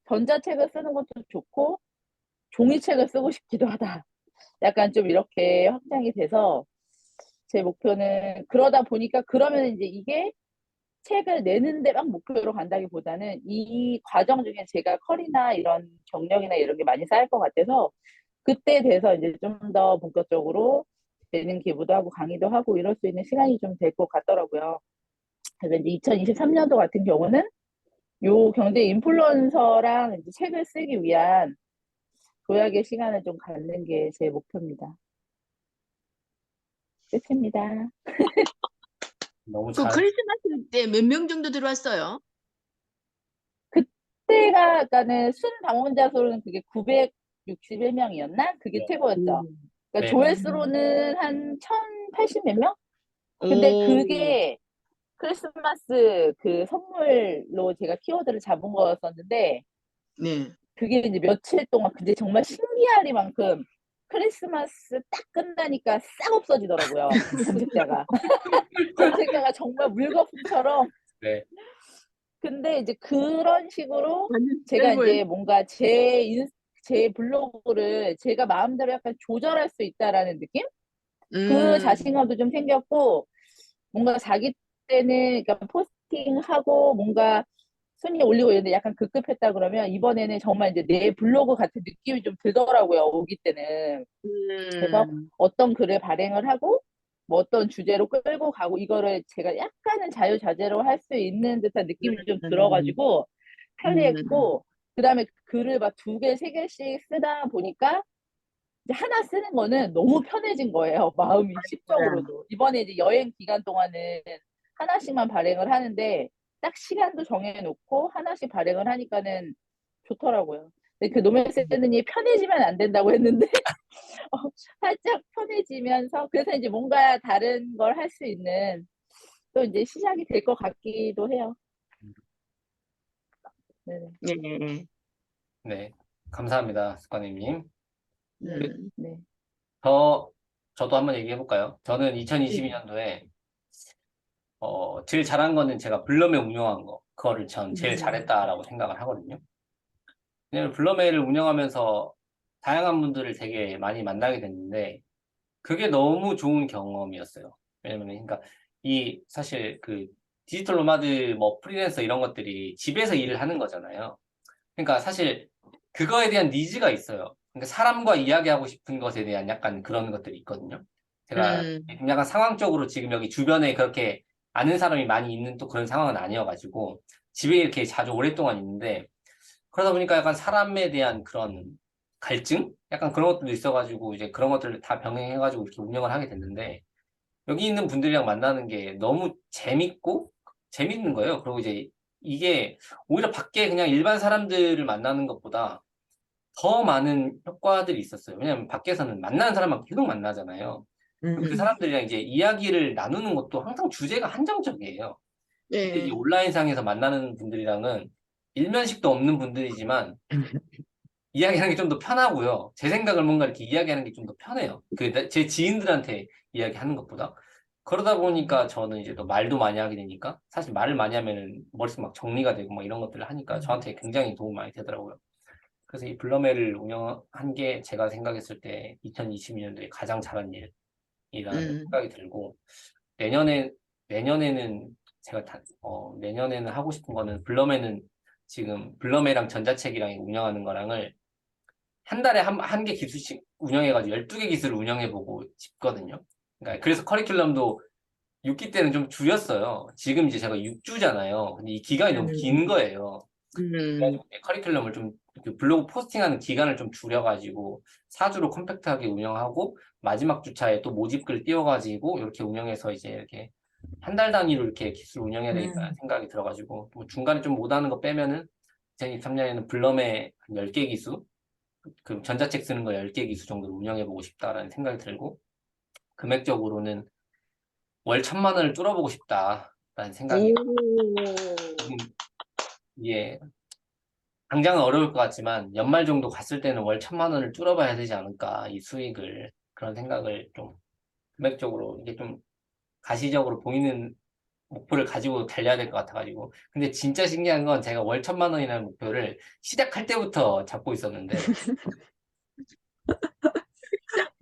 전자책을 쓰는 것도 좋고 종이책을 쓰고 싶기도 하다. 약간 좀 이렇게 확장이 돼서 제 목표는 그러다 보니까 그러면 이제 이게 책을 내는 데만 목표로 간다기보다는 이 과정 중에 제가 컬이나 이런 경력이나 이런 게 많이 쌓일 것 같아서 그때 돼서 이제 좀 더 본격적으로 재능 기부도 하고 강의도 하고 이럴 수 있는 시간이 좀 될 것 같더라고요. 그래서 이제 2023년도 같은 경우는 요 경제 인플루언서랑 이제 책을 쓰기 위한 도약의 시간을 좀 갖는 게 제 목표입니다. 끝입니다. 너무 그 잘, 크리스마스 때 몇 명 정도 들어왔어요? 그때가 그러니까는 순 방문자 수는 그게 961명이었나? 그게 네. 최고였죠. 그러니까 네. 조회수로는 한 1080 몇 명? 근데 오, 그게 크리스마스 그 선물로 제가 키워드를 잡은 거였었는데 네. 그게 이제 며칠 동안 근데 정말 신기하리만큼 크리스마스 딱 끝나니까 싹 없어지더라고요. 검색자가. 검색자가 정말 물거품처럼 네. 근데 이제 그런 식으로 완전 제가 짧아요. 이제 뭔가 제 블로그를 제가 마음대로 약간 조절할 수 있다라는 느낌? 그 음, 자신감도 좀 생겼고 뭔가 자기 때는 그러니까 포스팅하고 뭔가 순위 올리고 이런데 약간 급급했다 그러면 이번에는 정말 이제 내 블로그 같은 느낌이 좀 들더라고요. 오기 때는. 그래서 음, 어떤 글을 발행을 하고 뭐 어떤 주제로 끌고 가고 이거를 제가 약간은 자유자재로 할 수 있는 듯한 느낌이 좀 음, 들어가지고 음, 편리했고 그다음에 글을 막 두 개, 세 개씩 쓰다 보니까 이제 하나 쓰는 거는 너무 편해진 거예요. 마음이 심적으로도. 이번에 이제 여행 기간 동안은 하나씩만 발행을 하는데 딱 시간도 정해놓고 하나씩 발행을 하니까는 좋더라고요. 근데 그 노멜세드님이 편해지면 안 된다고 했는데 어, 살짝 편해지면서 그래서 이제 뭔가 다른 걸 할 수 있는 또 이제 시작이 될 것 같기도 해요. 네, 네, 네. 네. 감사합니다, 스카님님. 네, 네, 저도 한번 얘기해 볼까요? 저는 2022년도에 제일 잘한 거는 제가 블러메 운영한 거. 그거를 전 제일 잘했다라고 생각을 하거든요. 왜냐면 블러메를 운영하면서 다양한 분들을 되게 많이 만나게 됐는데 그게 너무 좋은 경험이었어요. 왜냐면 그러니까 이 사실 그 디지털 노마드 뭐 프리랜서 이런 것들이 집에서 일을 하는 거잖아요. 그러니까 사실 그거에 대한 니즈가 있어요. 그러니까 사람과 이야기하고 싶은 것에 대한 약간 그런 것들이 있거든요. 제가 음, 약간 상황적으로 지금 여기 주변에 그렇게 아는 사람이 많이 있는 또 그런 상황은 아니어가지고 집에 이렇게 자주 오랫동안 있는데 그러다 보니까 약간 사람에 대한 그런 갈증? 약간 그런 것들도 있어가지고 이제 그런 것들을 다 병행해가지고 이렇게 운영을 하게 됐는데 여기 있는 분들이랑 만나는 게 너무 재밌고 재밌는 거예요. 그리고 이제 이게 오히려 밖에 그냥 일반 사람들을 만나는 것보다 더 많은 효과들이 있었어요. 왜냐하면 밖에서는 만나는 사람만 계속 만나잖아요. 그럼 그 사람들이랑 이제 이야기를 나누는 것도 항상 주제가 한정적이에요. 근데 이제 네. 온라인상에서 만나는 분들이랑은 일면식도 없는 분들이지만 이야기하는 게 좀 더 편하고요. 제 생각을 뭔가 이렇게 이야기하는 게 좀 더 편해요. 제 지인들한테 이야기하는 것보다. 그러다 보니까 저는 이제 또 말도 많이 하게 되니까 사실 말을 많이 하면은 머릿속 막 정리가 되고 막 이런 것들을 하니까 저한테 굉장히 도움이 많이 되더라고요. 그래서 이 블러메를 운영한 게 제가 생각했을 때 2022년도에 가장 잘한 일이라는 음, 생각이 들고 내년에 내년에는 제가 내년에는 하고 싶은 거는 블럼에는 지금 블럼에랑 전자책이랑 운영하는 거랑을 한 달에 한 개 기술씩 운영해가지고 12개 기술을 운영해보고 싶거든요. 그러니까 그래서 커리큘럼도 6기 때는 좀 줄였어요. 지금 이제 제가 6주잖아요. 근데 이 기간이 너무 긴 거예요. 그래가지고 커리큘럼을 좀 그 블로그 포스팅하는 기간을 좀 줄여가지고 4주로 컴팩트하게 운영하고 마지막 주차에 또 모집글 띄워가지고 이렇게 운영해서 이제 이렇게 한 달 단위로 이렇게 기술 운영해야 되겠다는 생각이 들어가지고 뭐 중간에 좀 못하는 거 빼면은 2023년에는 블럼의 한 10개 기수 그 전자책 쓰는 거 10개 기수 정도로 운영해보고 싶다라는 생각이 들고 금액적으로는 월 1,000만 원을 뚫어보고 싶다라는 생각이 지금 이게 당장은 어려울 것 같지만 연말 정도 갔을 때는 월 1,000만 원을 뚫어봐야 되지 않을까 이 수익을 그런 생각을 좀 금액적으로 이게 좀 가시적으로 보이는 목표를 가지고 달려야 될 것 같아가지고 근데 진짜 신기한 건 제가 월 1,000만 원이라는 목표를 시작할 때부터 잡고 있었는데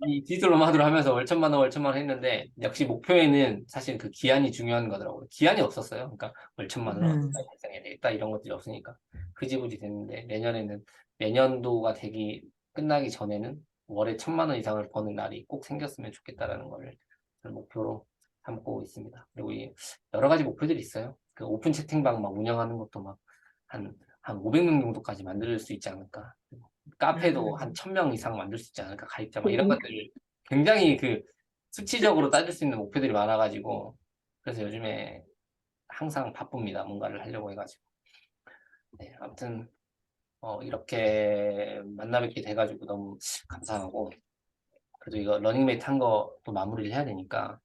이 디지털 노마드로 하면서 월 1,000만 원, 월 1,000만 원 했는데 역시 목표에는 사실 그 기한이 중요한 거더라고요. 기한이 없었어요. 그러니까 월 1,000만 원 언제까지 달성해야 되겠다 이런 것들이 없으니까 흐지부지 됐는데 내년에는 내년도가 되기 끝나기 전에는 월에 1,000만 원 이상을 버는 날이 꼭 생겼으면 좋겠다라는 거를 저는 목표로 삼고 있습니다. 그리고 이 여러 가지 목표들이 있어요. 그 오픈 채팅방 막 운영하는 것도 막 한 500명 정도까지 만들 수 있지 않을까. 카페도 한 1,000명 이상 만들 수 있지 않을까, 가입자, 막 이런 것들을 굉장히 그 수치적으로 따질 수 있는 목표들이 많아가지고, 그래서 요즘에 항상 바쁩니다. 뭔가를 하려고 해가지고. 네, 아무튼, 이렇게 만나 뵙게 돼가지고 너무 감사하고, 그래도 이거 러닝메이트 한 것도 마무리를 해야 되니까,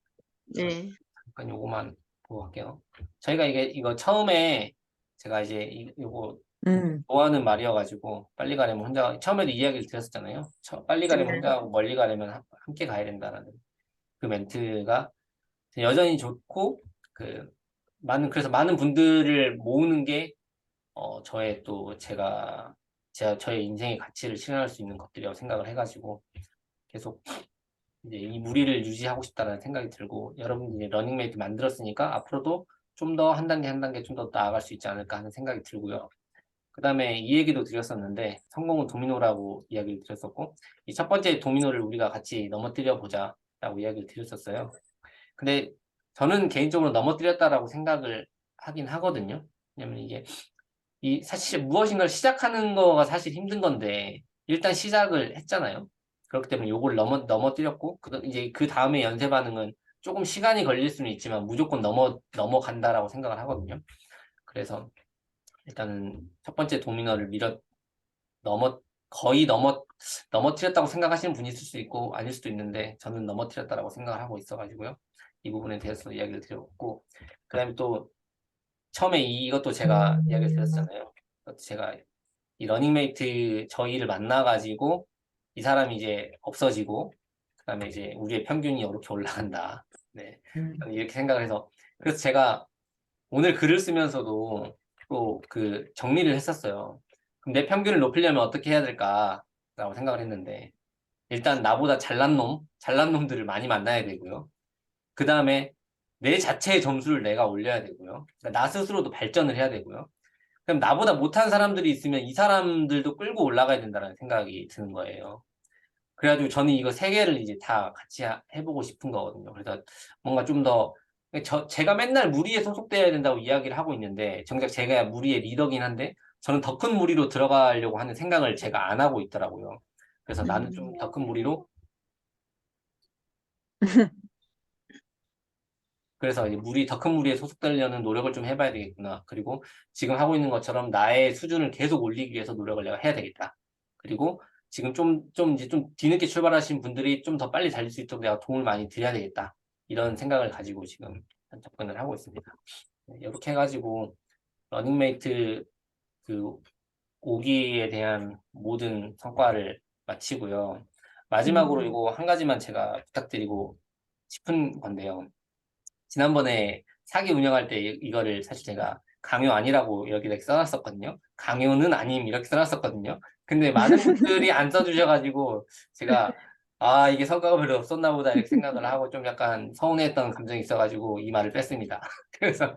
네. 잠깐 요거만 보고 갈게요. 저희가 이거 처음에 제가 이제 요거 좋아하는 말이어가지고 빨리 가려면 혼자 처음에도 이야기를 드렸었잖아요. 빨리 가려면 혼자 하고 멀리 가려면 함께 가야 된다는 그 멘트가 여전히 좋고 그래서 많은 분들을 모으는 게 저의 또 저의 인생의 가치를 실현할 수 있는 것들이라고 생각을 해가지고 계속 이제 이 무리를 유지하고 싶다는 생각이 들고 여러분들이 러닝메이트 만들었으니까 앞으로도 좀 더 한 단계 한 단계 좀 더 나아갈 수 있지 않을까 하는 생각이 들고요. 그 다음에 이 얘기도 드렸었는데 성공은 도미노라고 이야기를 드렸었고 이 첫 번째 도미노를 우리가 같이 넘어뜨려 보자 라고 이야기를 드렸었어요. 근데 저는 개인적으로 넘어뜨렸다라고 생각을 하긴 하거든요. 왜냐면 이게 사실 무엇인가를 시작하는 거가 사실 힘든 건데 일단 시작을 했잖아요. 그렇기 때문에 요걸 넘어뜨렸고 이제 그 다음에 연쇄 반응은 조금 시간이 걸릴 수는 있지만 무조건 넘어간다라고 생각을 하거든요. 그래서 일단은 첫 번째 도미노를 거의 넘어뜨렸다고 생각하시는 분이 있을 수 있고 아닐 수도 있는데 저는 넘어뜨렸다라고 생각을 하고 있어가지고요. 이 부분에 대해서 이야기를 드렸고 그 다음에 또 처음에 이것도 제가 이야기를 드렸잖아요. 제가 이 러닝메이트 저희를 만나가지고 이 사람이 이제 없어지고 그 다음에 이제 우리의 평균이 이렇게 올라간다. 네, 저는 이렇게 생각을 해서 그래서 제가 오늘 글을 쓰면서도 또 그 정리를 했었어요. 그럼 내 평균을 높이려면 어떻게 해야 될까라고 생각을 했는데 일단 나보다 잘난 놈들을 많이 만나야 되고요. 그 다음에 내 자체의 점수를 내가 올려야 되고요. 그러니까 나 스스로도 발전을 해야 되고요. 그럼 나보다 못한 사람들이 있으면 이 사람들도 끌고 올라가야 된다는 생각이 드는 거예요. 그래가지고 저는 이거 세 개를 이제 다 같이 해보고 싶은 거거든요. 그래서 뭔가 좀 더 제가 맨날 무리에 소속돼야 된다고 이야기를 하고 있는데 정작 제가 무리의 리더긴 한데 저는 더 큰 무리로 들어가려고 하는 생각을 제가 안 하고 있더라고요. 그래서 나는 좀 더 큰 무리로 그래서 이제 더 큰 무리에 소속되려는 노력을 좀 해봐야 되겠구나. 그리고 지금 하고 있는 것처럼 나의 수준을 계속 올리기 위해서 노력을 내가 해야 되겠다. 그리고 지금 이제 좀 뒤늦게 출발하신 분들이 좀 더 빨리 달릴 수 있도록 내가 도움을 많이 드려야 되겠다. 이런 생각을 가지고 지금 접근을 하고 있습니다. 네, 이렇게 해가지고 러닝메이트 그 5기에 대한 모든 성과를 마치고요. 마지막으로 이거 한 가지만 제가 부탁드리고 싶은 건데요. 지난번에 사기 운영할 때 이거를 사실 제가 강요 아니라고 여기다 써놨었거든요. 강요는 아님 이렇게 써놨었거든요. 근데 많은 분들이 안 써주셔가지고 제가 아, 이게 성과가 별로 없었나 보다 이렇게 생각을 하고 좀 약간 서운했던 감정이 있어가지고 이 말을 뺐습니다. 그래서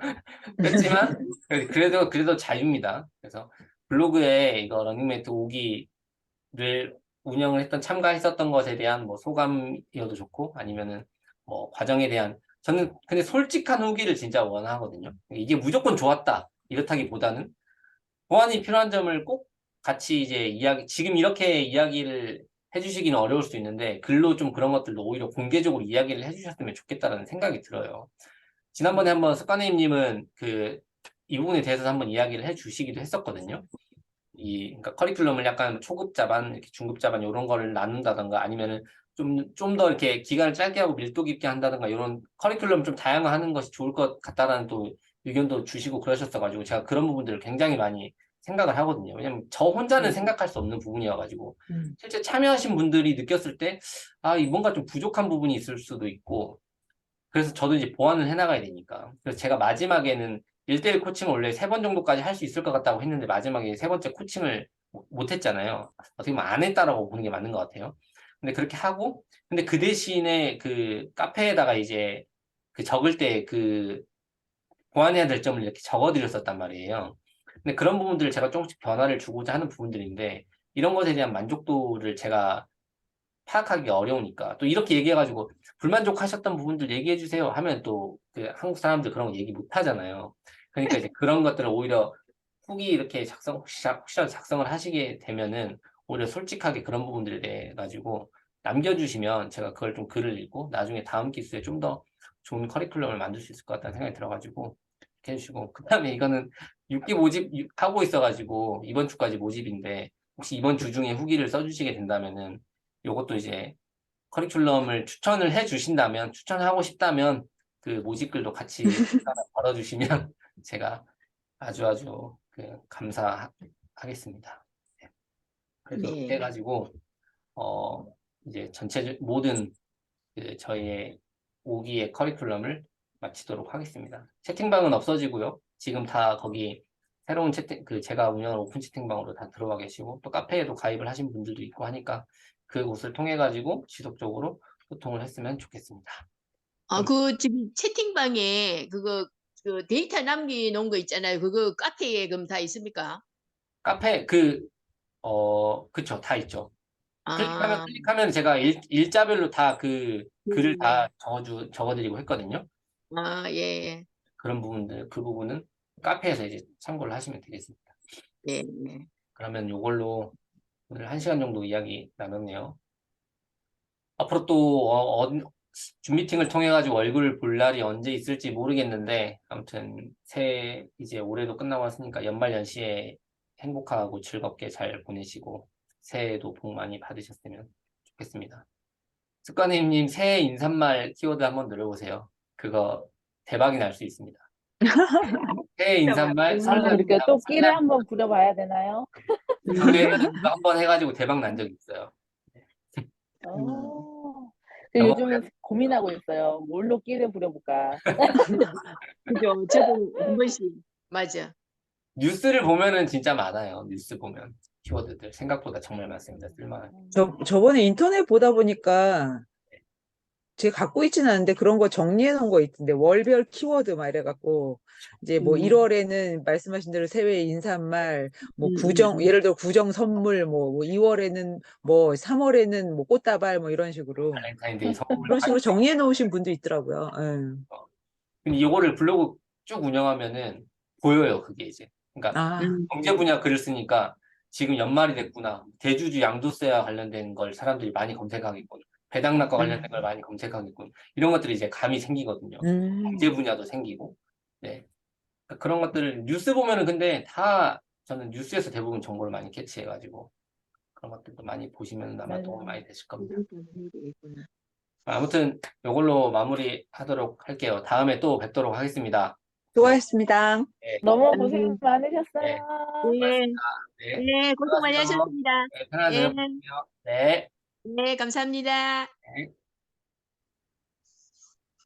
뺐지만 그래도 자유입니다. 그래서 블로그에 이거 러닝메이트 5기를 운영을 했던 참가했었던 것에 대한 뭐 소감이어도 좋고 아니면은 뭐 과정에 대한 저는 근데 솔직한 후기를 진짜 원하거든요. 이게 무조건 좋았다 이렇다기보다는 보완이 필요한 점을 꼭 같이 이제 지금 이렇게 이야기를 해주시기는 어려울 수 있는데, 글로 좀 그런 것들도 오히려 공개적으로 이야기를 해주셨으면 좋겠다라는 생각이 들어요. 지난번에 한번 습관님은 이 부분에 대해서 한번 이야기를 해주시기도 했었거든요. 그러니까 커리큘럼을 약간 초급 자반, 이렇게 중급 자반 이런 거를 나눈다던가 아니면은 좀 더 이렇게 기간을 짧게 하고 밀도 깊게 한다던가 이런 커리큘럼 좀 다양화하는 것이 좋을 것 같다라는 또 의견도 주시고 그러셨어가지고 제가 그런 부분들을 굉장히 많이 생각을 하거든요. 왜냐면 저 혼자는 생각할 수 없는 부분이어가지고 실제 참여하신 분들이 느꼈을 때 이 뭔가 좀 부족한 부분이 있을 수도 있고 그래서 저도 이제 보완을 해나가야 되니까. 그래서 제가 마지막에는 1대1 코칭을 원래 3번 정도까지 할 수 있을 것 같다고 했는데 마지막에 3번째 코칭을 못 했잖아요. 어떻게 보면 안 했다라고 보는 게 맞는 것 같아요. 근데 그렇게 하고, 근데 그 대신에 그 카페에다가 이제 적을 때 보완해야 될 점을 이렇게 적어드렸었단 말이에요. 근데 그런 부분들을 제가 조금씩 변화를 주고자 하는 부분들인데, 이런 것에 대한 만족도를 제가 파악하기 어려우니까 또 이렇게 얘기해가지고 불만족하셨던 부분들 얘기해 주세요 하면 또 한국 사람들 그런 거 얘기 못 하잖아요. 그러니까 이제 그런 것들을 오히려 후기 이렇게 혹시라도 작성을 하시게 되면은 오히려 솔직하게 그런 부분들에 대해 가지고 남겨주시면 제가 그걸 좀 글을 읽고 나중에 다음 기수에 좀 더 좋은 커리큘럼을 만들 수 있을 것 같다는 생각이 들어가지고 이렇게 해주시고 그다음에 이거는 6기 모집 하고 있어가지고 이번 주까지 모집인데 혹시 이번 주 중에 후기를 써주시게 된다면은 요것도 이제 커리큘럼을 추천을 해 주신다면, 추천하고 싶다면 그 모집글도 같이 하나 걸어주시면 제가 아주 감사하겠습니다. 네. 그래서 네. 이렇게 해가지고 이제 모든 저희의 5기의 커리큘럼을 마치도록 하겠습니다. 채팅방은 없어지고요. 지금 다 거기 새로운 제가 운영하는 오픈 채팅방으로 다 들어와 계시고 또 카페에도 가입을 하신 분들도 있고 하니까 그곳을 통해 가지고 지속적으로 소통을 했으면 좋겠습니다. 지금 채팅방에 그 데이터 남겨놓은 거 있잖아요. 그거 카페에 그럼 다 있습니까? 카페 그쵸, 다 있죠. 아, 클릭하면 제가 일자별로 다 글을 네. 다 적어드리고 했거든요. 예, 예. 그런 부분들 그 부분은 카페에서 이제 참고를 하시면 되겠습니다. 네, 네. 그러면 이걸로 오늘 1시간 정도 이야기 나눴네요. 앞으로 또 줌 미팅을 통해 가지고 얼굴 볼 날이 언제 있을지 모르겠는데 아무튼 이제 올해도 끝나고 왔으니까 연말 연시에 행복하고 즐겁게 잘 보내시고 새해에도 복 많이 받으셨으면 좋겠습니다. 습관님님 새해 인사말 키워드 한번 늘어보세요. 그거 대박이 날 수 있습니다. 새해 인사말 설날입니다. 이렇게 또 끼를 한번 부려봐야 되나요? 한번 해가지고 대박 난 적이 있어요. 요즘 고민하고 있어요. 뭘로 끼를 부려볼까? 그죠. 저도 한 번씩, 맞아. 뉴스를 보면은 진짜 많아요. 뉴스 보면 키워드들 생각보다 정말 많습니다. 쓸만한. 저번에 인터넷 보다 보니까 제가 갖고 있지는 않은데 그런 거 정리해 놓은 거 있던데 월별 키워드 막 이래갖고 이제 뭐 1월에는 말씀하신 대로 새해 인사말 뭐 예를 들어 구정 선물 뭐 2월에는 뭐 3월에는 뭐 꽃다발 뭐 이런 식으로 발렌타인데이 선물. 그런 식으로 정리해 놓으신 분도 있더라고요. 근데 이거를 블로그 쭉 운영하면은 보여요. 그게 이제. 그러니까 아, 경제 분야 글을 쓰니까 지금 연말이 됐구나. 대주주 양도세와 관련된 걸 사람들이 많이 검색하겠군. 배당락과 관련된 걸 많이 검색하겠군. 이런 것들이 이제 감이 생기거든요. 경제 분야도 생기고. 네. 그러니까 그런 것들을 뉴스 보면은 근데 다 저는 뉴스에서 대부분 정보를 많이 캐치해가지고 그런 것들도 많이 보시면 아마 도움이 많이 되실 겁니다. 아무튼 이걸로 마무리하도록 할게요. 다음에 또 뵙도록 하겠습니다. 수고하셨습니다. 네, 너무 고생 많으셨어요. 네, 네, 고맙습니다. 네, 네, 고생 많이 들어가세요. 하셨습니다. 네, 편안한 예, 저녁 보내세요. 네. 네, 감사합니다. 네.